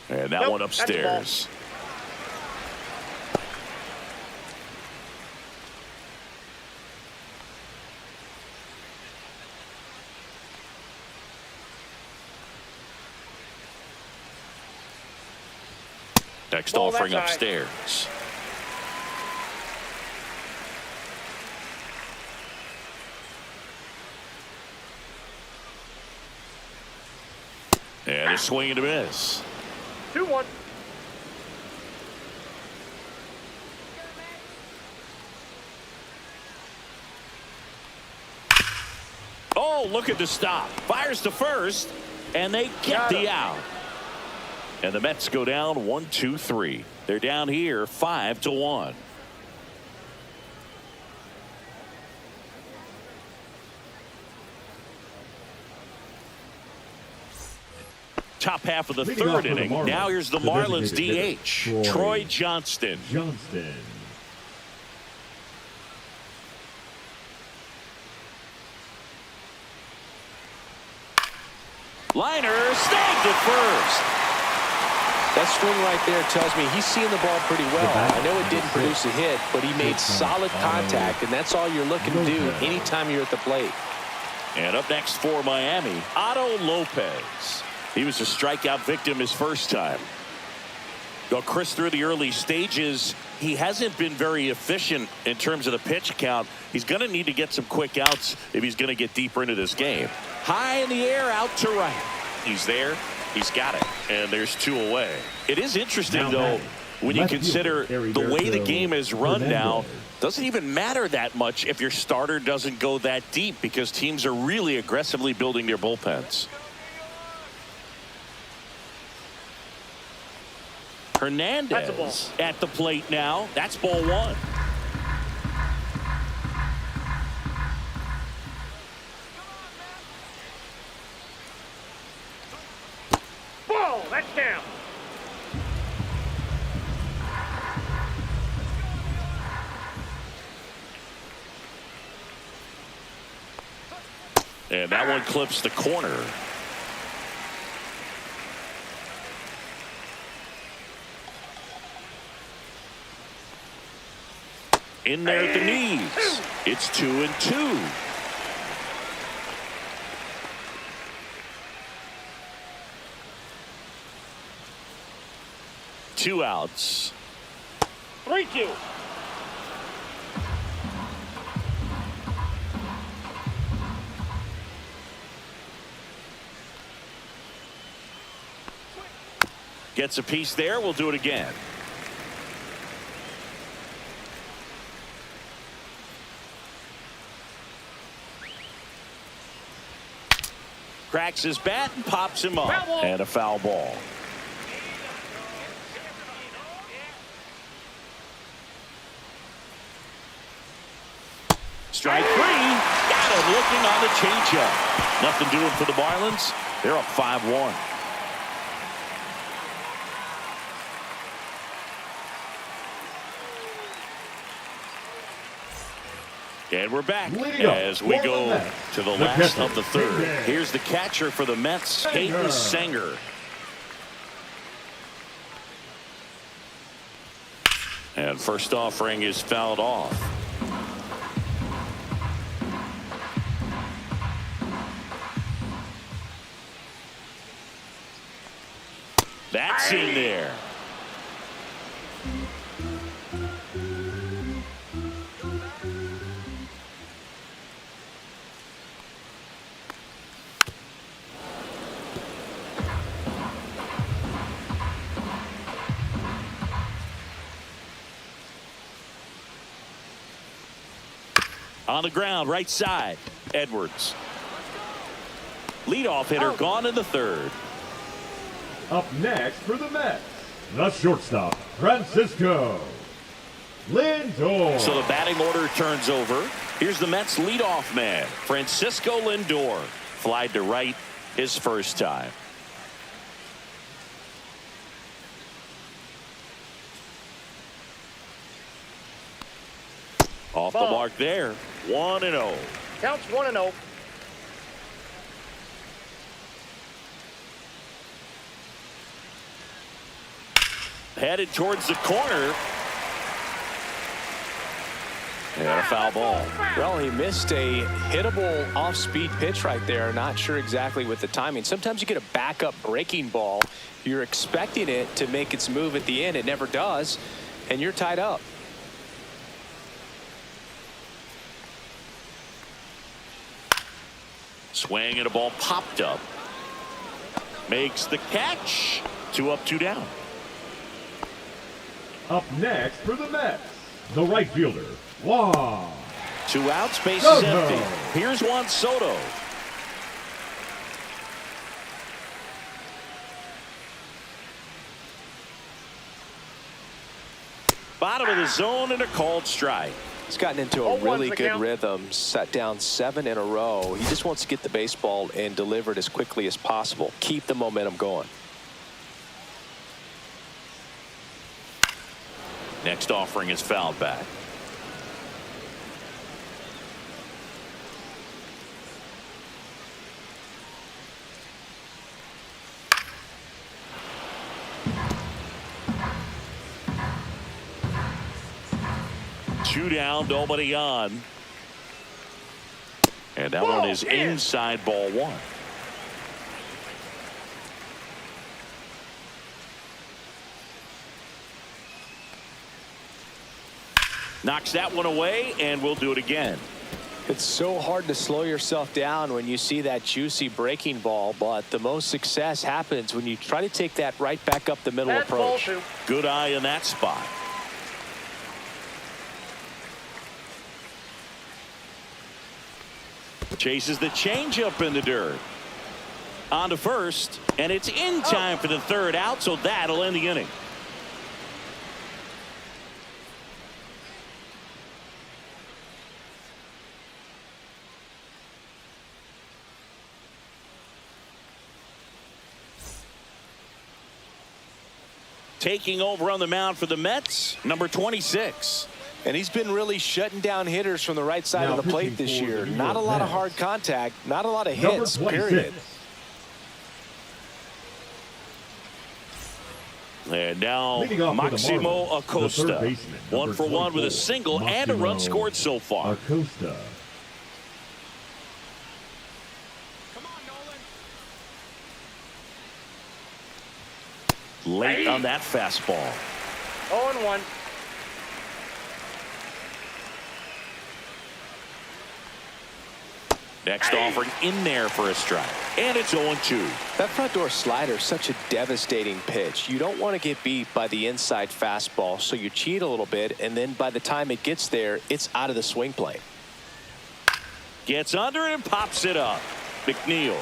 And that one upstairs. Next offering upstairs. And a swing and a miss. 2-1. Oh, look at the stop. Fires to first, and they get the out. And the Mets go down 1-2-3. They're down here 5-1. Top half of the third inning. Now here's the Marlins DH, Troy Johnston. Liner snagged at first. That swing right there tells me he's seeing the ball pretty well. I know it didn't produce a hit, but he made solid contact, and that's all you're looking to do anytime you're at the plate. And up next for Miami, Otto Lopez. He was a strikeout victim his first time. Well, Chris, through the early stages, he hasn't been very efficient in terms of the pitch count. He's going to need to get some quick outs if he's going to get deeper into this game. High in the air, out to right. He's there. He's got it. And there's 2 away. It is interesting, though, when you consider the way the game is run now. Doesn't even matter that much if your starter doesn't go that deep because teams are really aggressively building their bullpens. Hernandez at the plate now. That's ball 1. That's down. And that one clips the corner. In there at the knees. It's 2-2. Two outs. 3-2. Gets a piece there. We'll do it again. Cracks his bat and pops him up. And a foul ball. Strike three. Got him looking on the changeup. Nothing doing for the Marlins. They're up 5-1. And we're back as we go to the last of the third. Here's the catcher for the Mets, Hayden Sanger. And first offering is fouled off. That's in there. On the ground, right side, Edwards. Leadoff hitter gone in the third. Up next for the Mets, the shortstop, Francisco Lindor. So the batting order turns over. Here's the Mets leadoff man, Francisco Lindor. Flied to right his first time. Off the mark there. 1-0. Counts 1-0. Headed towards the corner. And a foul ball. Well, he missed a hittable off-speed pitch right there. Not sure exactly with the timing. Sometimes you get a backup breaking ball. You're expecting it to make its move at the end. It never does. And you're tied up. Swing and a ball popped up. Makes the catch. 2 up, 2 down. Up next for the Mets, the right fielder, Juan. 2 outs, base is Soto. empty. Here's Juan Soto. Bottom of the zone and a called strike. He's gotten into a really good rhythm, set down 7 in a row. He just wants to get the baseball and deliver it as quickly as possible. Keep the momentum going. Next offering is fouled back. Two down, nobody on. And that one is inside ball 1. Knocks that one away, and we'll do it again. It's so hard to slow yourself down when you see that juicy breaking ball, but the most success happens when you try to take that right back up the middle approach. Good eye in that spot. Chases the changeup in the dirt. On to first, and it's in time for the third out, so that'll end the inning. Taking over on the mound for the Mets, number 26. And he's been really shutting down hitters from the right side of the plate this year. Not a lot of hard contact, not a lot of hits, period. And now Maximo Acosta, 1-for-1 with a single and a run scored so far. Acosta. Late on that fastball. 0-1. Next offering in there for a strike. And it's 0-2. That front door slider is such a devastating pitch. You don't want to get beat by the inside fastball, so you cheat a little bit, and then by the time it gets there, it's out of the swing plane. Gets under it and pops it up. McNeil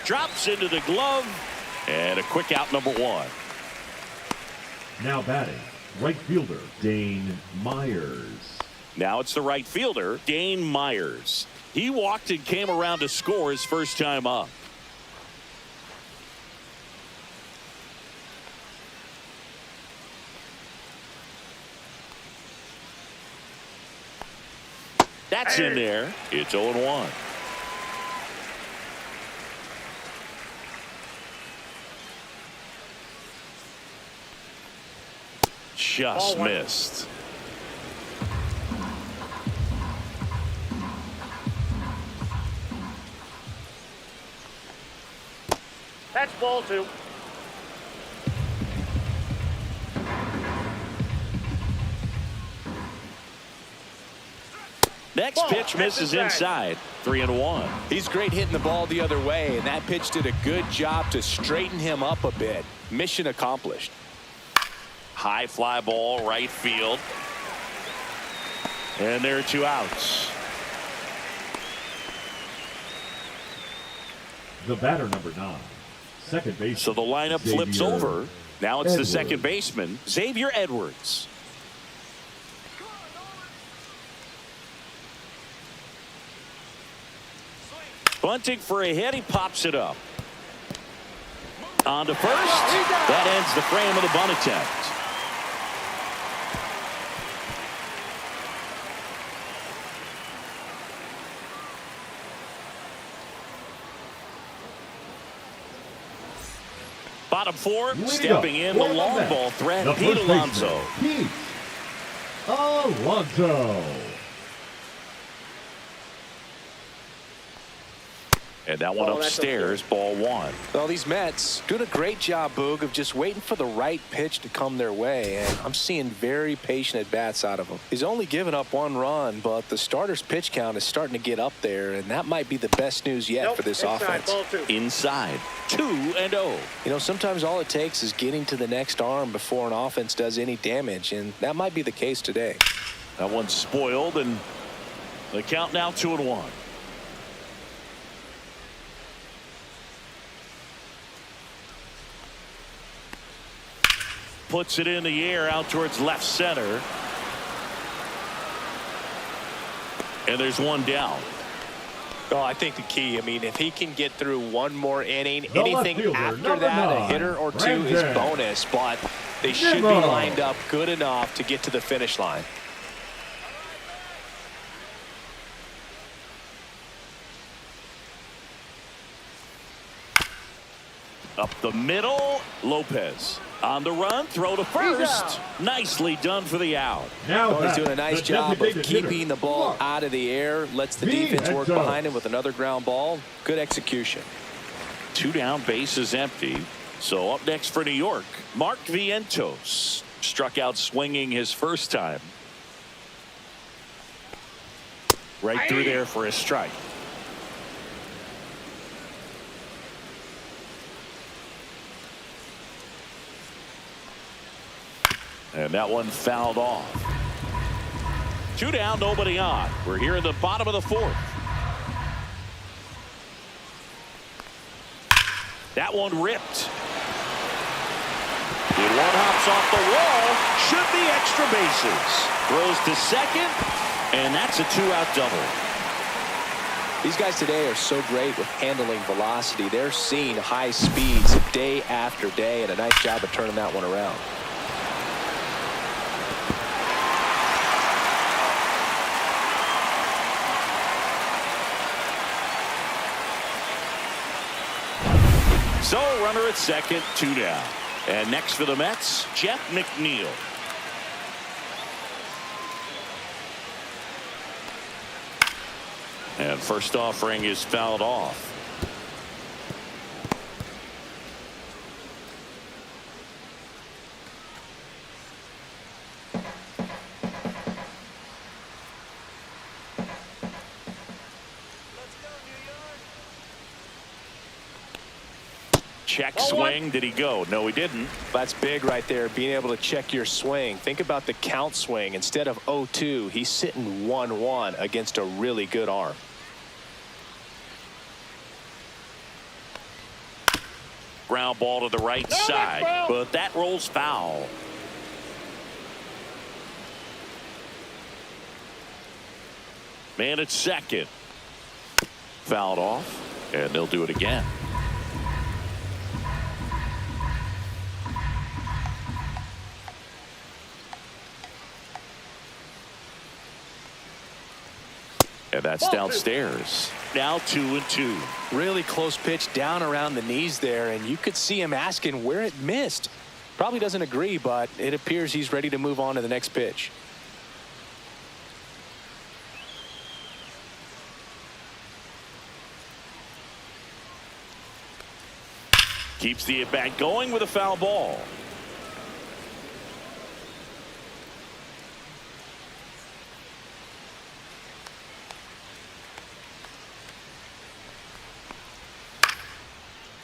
drops into the glove, and a quick out, number 1. Now batting, right fielder Dane Myers. Now it's the right fielder, Dane Myers. He walked and came around to score his first time up. That's in there. It's 0-1. Just missed. That's ball 2. Next pitch misses inside. 3-1. He's great hitting the ball the other way, and that pitch did a good job to straighten him up a bit. Mission accomplished. High fly ball, right field. And there are 2 outs. The batter, number 9. Second base. So the lineup flips Xavier over. Now it's Edwards. the second baseman, Xavier Edwards. Bunting for a hit. He pops it up. On to first. That ends the frame of the bunt attempt. Bottom 4, stepping in the long ball threat, Pete Alonso. Pete Alonso. And that one upstairs, ball 1. Well, these Mets doing a great job, Boog, of just waiting for the right pitch to come their way, and I'm seeing very patient at-bats out of him. He's only given up 1 run, but the starter's pitch count is starting to get up there, and that might be the best news yet for this offense. Ball 2. Inside, 2-0. You know, sometimes all it takes is getting to the next arm before an offense does any damage, and that might be the case today. That one's spoiled, and the count now 2-1. Puts it in the air out towards left center. And there's 1 down. Oh, I think the key, I mean, if he can get through 1 more inning, The anything left fielder, after number that, a 9, hitter or 2 is Brandon bonus, but they should be Nimmo. lined up good enough to get to the finish line. Up the middle, Lopez. On the run, throw to first. Nicely done for the out. Now Well, he's doing a nice the job of designated keeping hitter. the ball Look. out of the air, lets the Vida defense work Show. behind him with another ground ball. Good execution. 2 down, bases empty. So up next for New York, Mark Vientos. Struck out swinging his first time. Right through there for a strike. And that one fouled off. 2 down, nobody on. We're here in the bottom of the 4th. That one ripped. The one hops off the wall. Should be extra bases. Throws to second, and that's a 2-out double. These guys today are so great with handling velocity. They're seeing high speeds day after day, and a nice job of turning that one around. So, runner at second, 2 down. And next for the Mets, Jeff McNeil. And first offering is fouled off. Check swing. Did he go? No, he didn't. That's big right there, being able to check your swing. Think about the count swing. Instead of 0-2, he's sitting 1-1 against a really good arm. Ground ball to the right side, but that rolls foul. Man at second. Fouled off, and they'll do it again. And that's downstairs. Now 2-2. Really close pitch down around the knees there, and you could see him asking where it missed. Probably doesn't agree, but it appears he's ready to move on to the next pitch. Keeps the at-bat going with a foul ball.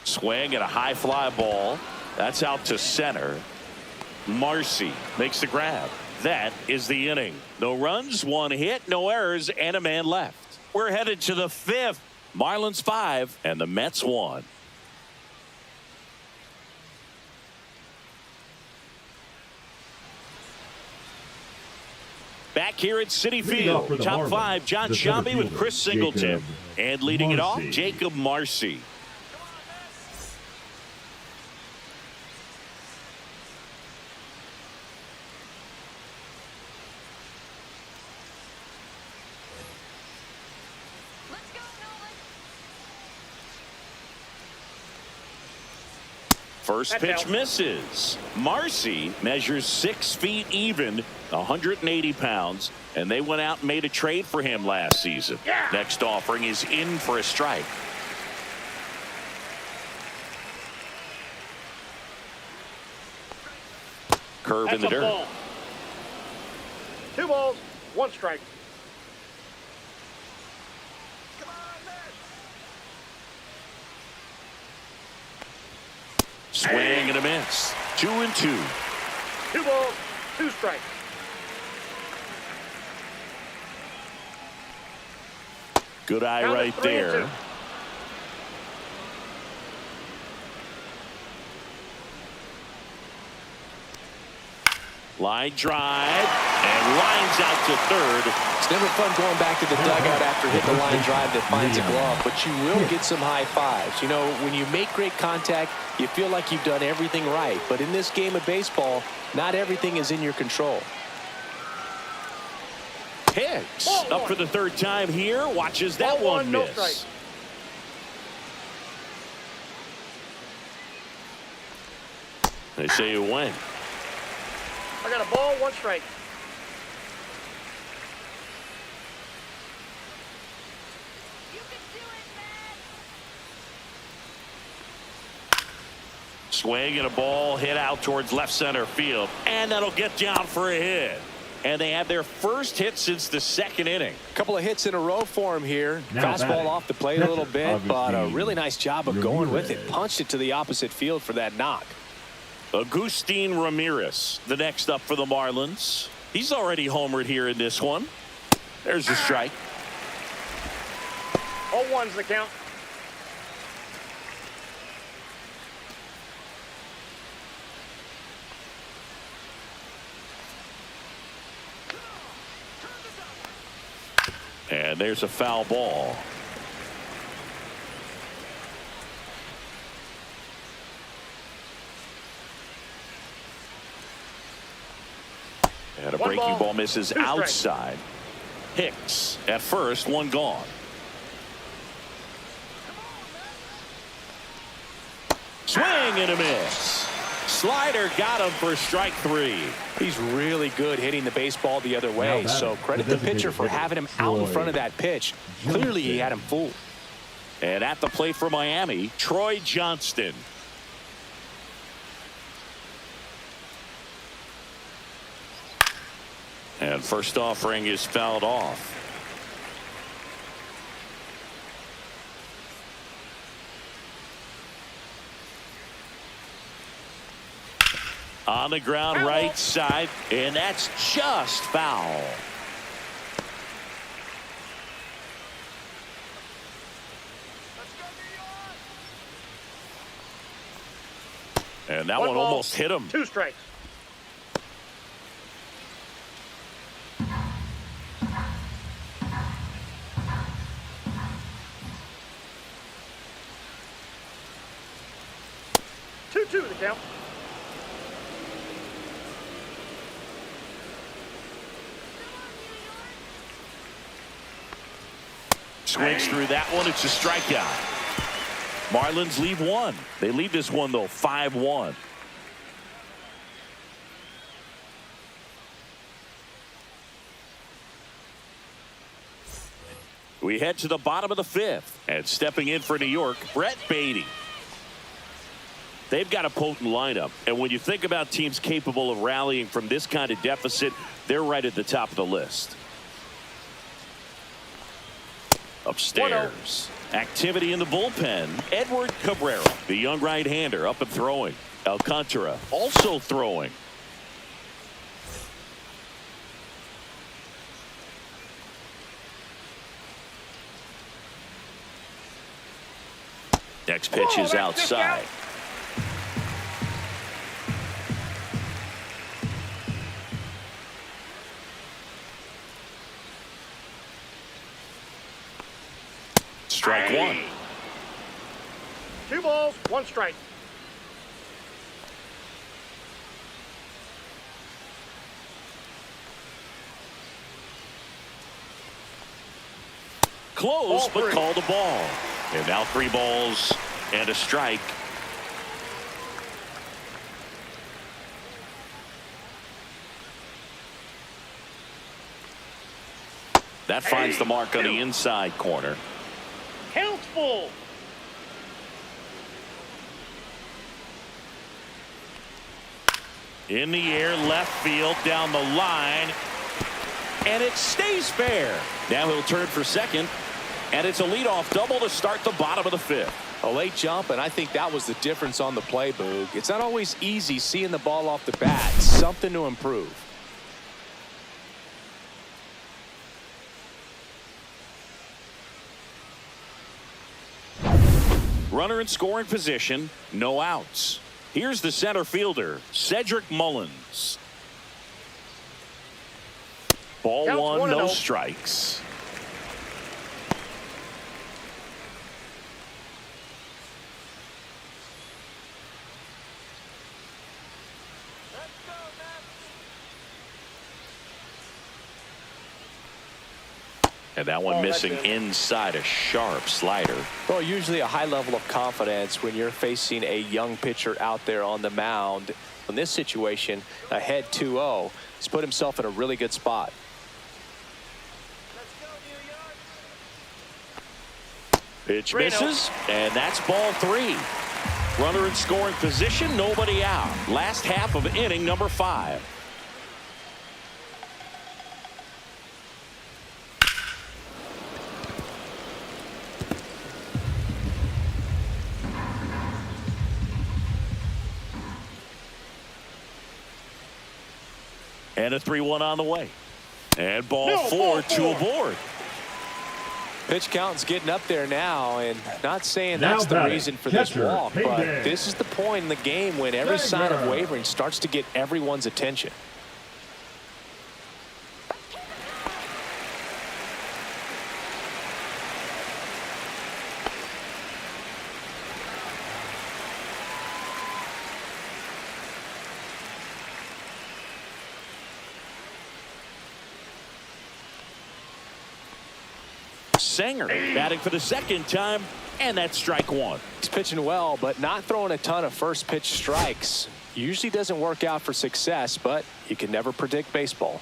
Swing and a high fly ball. That's out to center. Marcy makes the grab. That is the inning. No runs, 1 hit, no errors, and a man left. We're headed to the 5th. Marlins 5 and the Mets 1. Back here at Citi Field, top 5, John Shambi with Chris Singleton. And leading it off, Jacob Marcy. First pitch misses. Marcy measures 6 feet even, 180 pounds, and they went out and made a trade for him last season. Next offering is in for a strike. Curve in the dirt. Ball. 2 balls, 1 strike. Swing and a miss. 2-2. 2 balls, 2 strikes. Good eye Count right there. Line drive and lines out to third. It's never fun going back to the dugout after hitting a line drive that finds a glove, but you will get some high fives. You know, when you make great contact, you feel like you've done everything right. But in this game of baseball, not everything is in your control. Hicks up for the 3rd time here. Watches that one miss. They say you win. I got a ball, 1 strike. Swing and a ball hit out towards left center field, and that'll get down for a hit. And they have their first hit since the 2nd inning. A couple of hits in a row for him here. Fastball off the plate a little bit, but a really nice job of going with it. Punched it to the opposite field for that knock. Agustin Ramirez, the next up for the Marlins. He's already homered here in this one. There's the strike. 0-1's the count. And there's a foul ball. Breaking ball misses outside. Hicks at first, one gone. Swing and a miss. Slider got him for strike 3. He's really good hitting the baseball the other way, so credit the pitcher for having him out in front of that pitch. Clearly, he had him fooled. And at the plate for Miami, Troy Johnston. And first offering is fouled off. On the ground, right side, and that's just foul. And that one almost hit him. 2 strikes. Two the count. Swings through that one. It's a strikeout. Marlins leave one. They lead this one, though, 5-1. We head to the bottom of the 5th. And stepping in for New York, Brett Beatty. They've got a potent lineup. And when you think about teams capable of rallying from this kind of deficit, they're right at the top of the list. Upstairs. Activity in the bullpen. Edward Cabrera, the young right-hander, up and throwing. Alcantara also throwing. Next pitch is outside. Strike 1. 2 balls, 1 strike. Close, but called a ball. And now 3 balls and a strike. That finds the mark on the inside corner. Count full. In the air, left field, down the line. And it stays fair. Now he'll turn for second. And it's a leadoff double to start the bottom of the 5th. A late jump, and I think that was the difference on the play, Boog. It's not always easy seeing the ball off the bat. Something to improve. Runner in scoring position, no outs. Here's the center fielder, Cedric Mullins. Ball Counts 1, no 1-0. strikes. And that one missing inside, a sharp slider. Well, usually a high level of confidence when you're facing a young pitcher out there on the mound. In this situation, ahead 2-0, he's put himself in a really good spot. Pitch misses, and that's ball 3. Runner in scoring position, nobody out. Last half of inning number 5. And a 3-1 on the way. And ball 4, 2 aboard. Pitch count's getting up there now, and not saying that's the reason for this walk, but this is the point in the game when every sign of wavering starts to get everyone's attention. Singer batting for the second time, and that's strike one. He's pitching well, but not throwing a ton of first pitch strikes. Usually doesn't work out for success, but you can never predict baseball.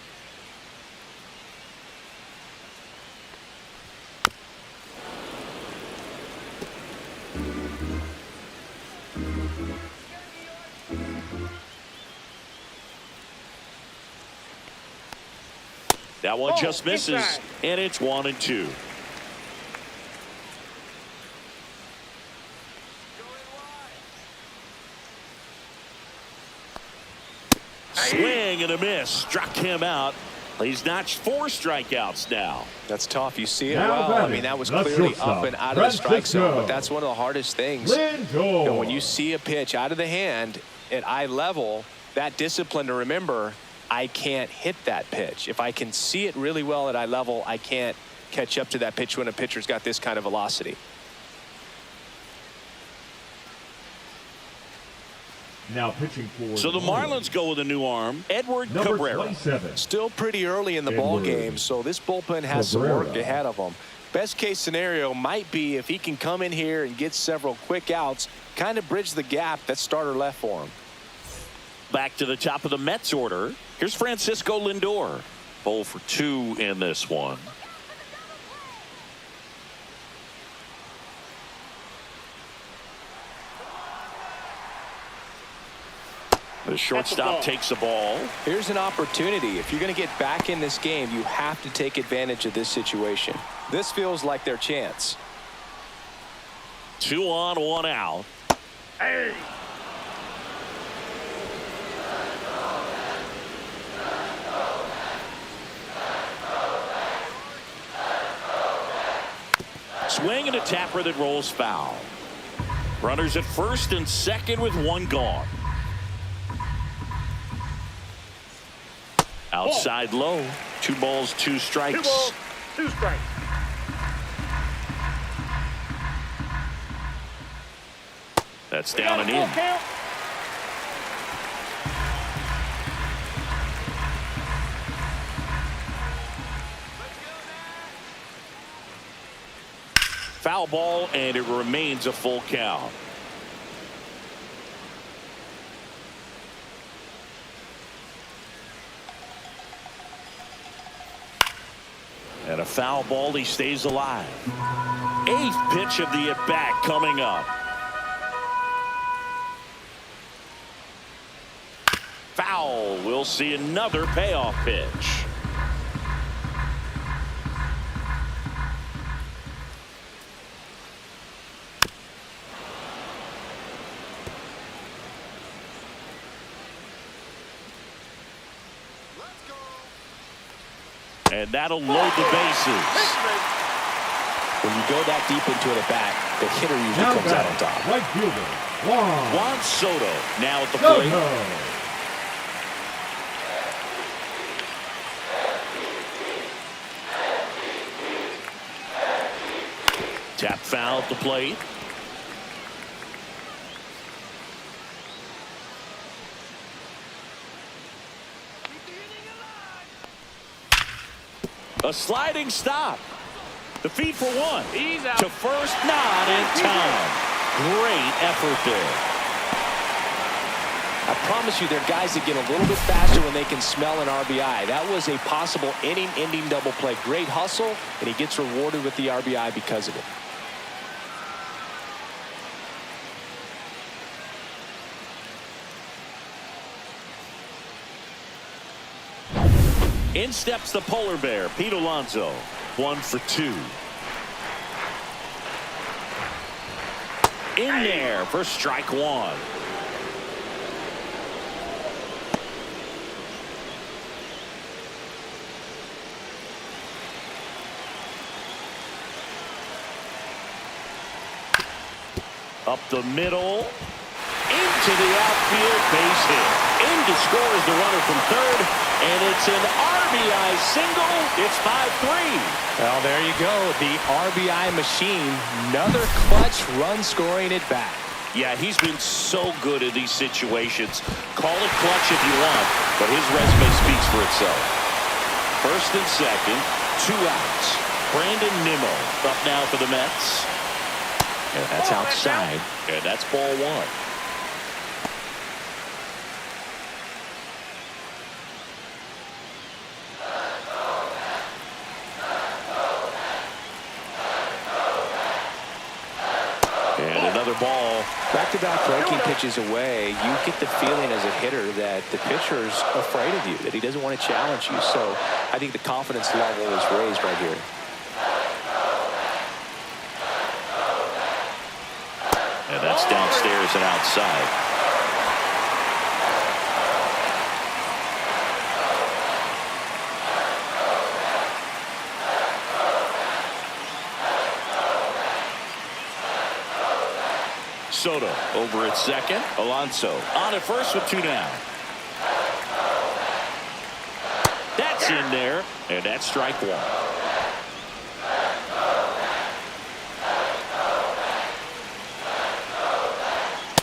That one just misses, and it's 1-2. Swing and a miss. Struck him out. He's notched 4 strikeouts now. That's tough. You see it well. I mean, that was clearly up and out of the strike zone, but that's one of the hardest things. You know, when you see a pitch out of the hand at eye level, that discipline to remember, I can't hit that pitch. If I can see it really well at eye level, I can't catch up to that pitch when a pitcher's got this kind of velocity. Now pitching for so the Marlins go with a new arm, Edward number Cabrera. 27. Still pretty early in the ball game, so this bullpen has some work ahead of them. Best case scenario might be if he can come in here and get several quick outs, kind of bridge the gap that starter left for him. Back to the top of the Mets order. Here's Francisco Lindor. 0 for 2 in this one. The shortstop takes the ball. Here's an opportunity. If you're going to get back in this game, you have to take advantage of this situation. This feels like their chance. 2 on, 1 out. Hey. Swing and a tapper that rolls foul. Runners at first and second with 1 gone. Outside low. 2 balls, 2 strikes. 2 balls, 2 strikes. That's down and in. Foul ball, and it remains a full count. And a foul ball, he stays alive. 8th pitch of the at-bat coming up. Foul. We'll see another payoff pitch. And that'll load the bases. When you go that deep into it at bat, the hitter usually comes out on top. Right fielder, Juan Soto now at the plate. Tap foul at the plate. A sliding stop. The feed for 1. He's out. To first, not in time. Great effort there. I promise you, there are guys that get a little bit faster when they can smell an RBI. That was a possible inning-ending double play. Great hustle, and he gets rewarded with the RBI because of it. In steps the polar bear, Pete Alonso. 1 for 2. In there for strike 1. Up the middle. Into the outfield, base hit. In to score is the runner from third, and it's an RBI single. It's 5-3. Well, there you go. The RBI machine. Another clutch run scoring at bat. Yeah, he's been so good in these situations. Call it clutch if you want, but his resume speaks for itself. First and second, 2 outs. Brandon Nimmo up now for the Mets. And that's outside. And that's ball one. And another ball. Back-to-back breaking pitches away, you get the feeling as a hitter that the pitcher's afraid of you, that he doesn't want to challenge you. So I think the confidence level is raised right here. And that's downstairs and outside. Soto over at second. Alonso on at first with 2 down. That's in there, and that's strike one.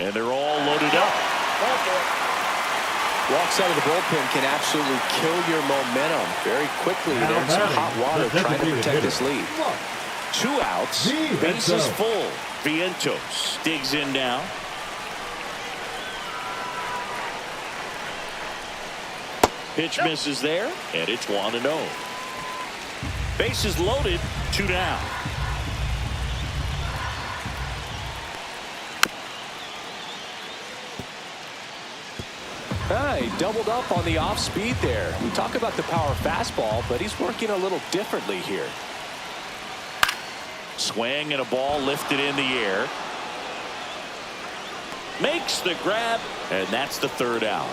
And they're all loaded up. Walks out of the bullpen can absolutely kill your momentum very quickly. There's some hot water trying to protect this lead. 2 outs, bases full. Vientos digs in now. Pitch misses there, and it's 1-0. Bases loaded, 2 down. He doubled up on the off speed there. We talk about the power fastball, but he's working a little differently here. Swing and a ball lifted in the air. Makes the grab, and that's the 3rd out.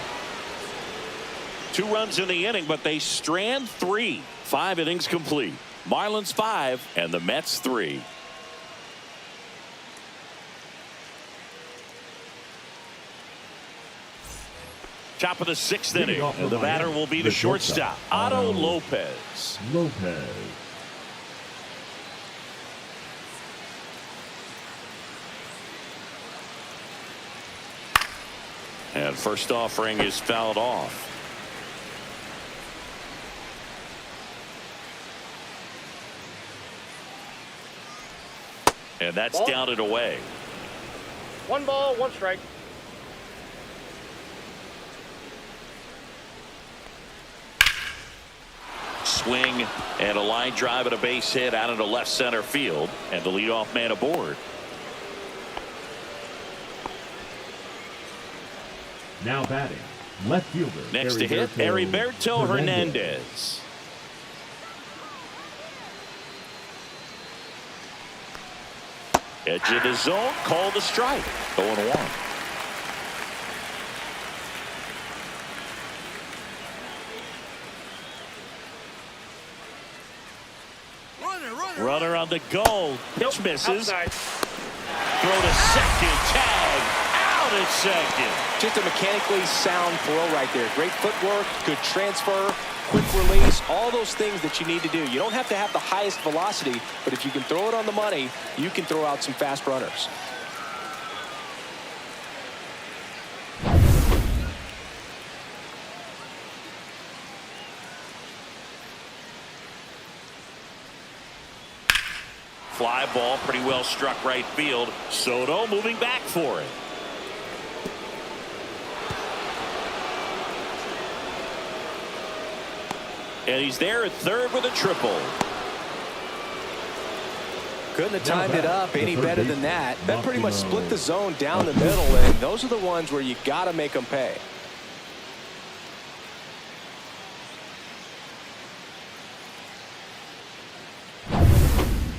2 runs in the inning, but they strand 3. 5 innings complete. Marlins 5 and the Mets 3. Top of the 6th inning, and the batter will be the shortstop, Otto Lopez. And first offering is fouled off. And that's down and away. 1 ball, 1 strike. Swing and a line drive and a base hit out into left center field, and the leadoff man aboard. Now batting, left fielder. Next to hit, Heriberto Hernandez. Edge of the zone, called a strike. 0-1. Runner on the go. Pitch misses. Outside. Throw to second. Tag. Out at second. Just a mechanically sound throw right there. Great footwork, good transfer, quick release, all those things that you need to do. You don't have to have the highest velocity, but if you can throw it on the money, you can throw out some fast runners. Fly ball pretty well struck right field. Soto moving back for it. And he's there at third with a triple. Couldn't have timed it up any better than that. That pretty much split the zone down the middle, and those are the ones where you got to make them pay.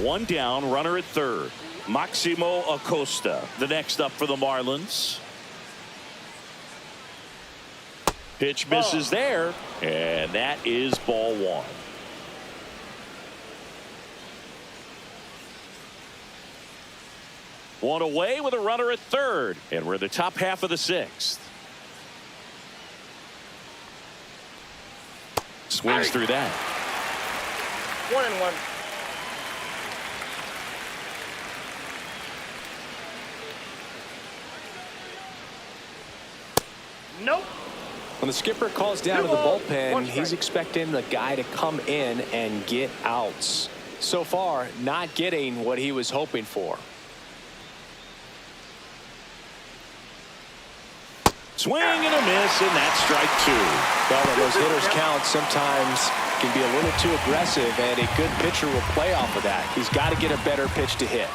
One down, runner at third. Maximo Acosta, the next up for the Marlins. Pitch misses there, and that is ball one. One away with a runner at third, and we're in the top half of the sixth. Swings through that. 1-1. Nope. When the skipper calls down to the bullpen, he's expecting the guy to come in and get outs. So far, not getting what he was hoping for. Swing and a miss, and that's strike two. Well, when those hitters count, sometimes can be a little too aggressive, and a good pitcher will play off of that. He's got to get a better pitch to hit.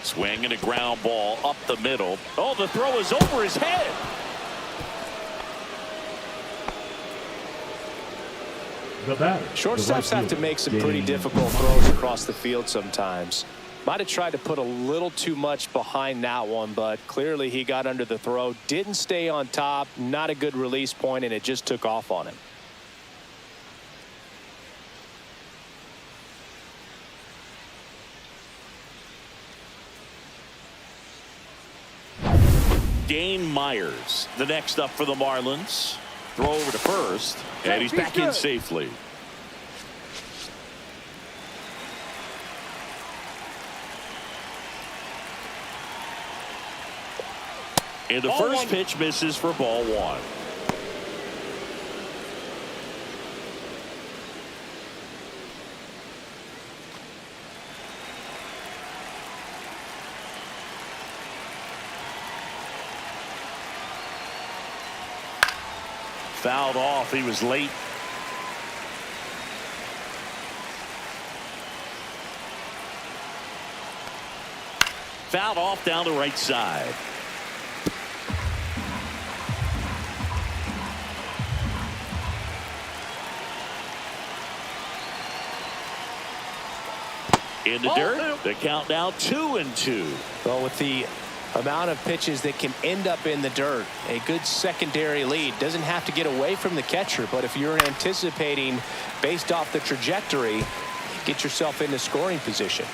Swing and a ground ball up the middle. Oh, the throw is over his head. The batter. Shortstops have to make some pretty difficult throws across the field sometimes. Might have tried to put a little too much behind that one, but clearly he got under the throw, didn't stay on top, not a good release point, and it just took off on him. Dane Myers, the next up for the Marlins. Throw over to first, and he's back in safely. And the first pitch misses for ball one. Fouled off. He was late. Fouled off down the right side. In the dirt. The count now 2-2. Well, with the amount of pitches that can end up in the dirt, a good secondary lead. Doesn't have to get away from the catcher, but if you're anticipating based off the trajectory, get yourself into scoring position.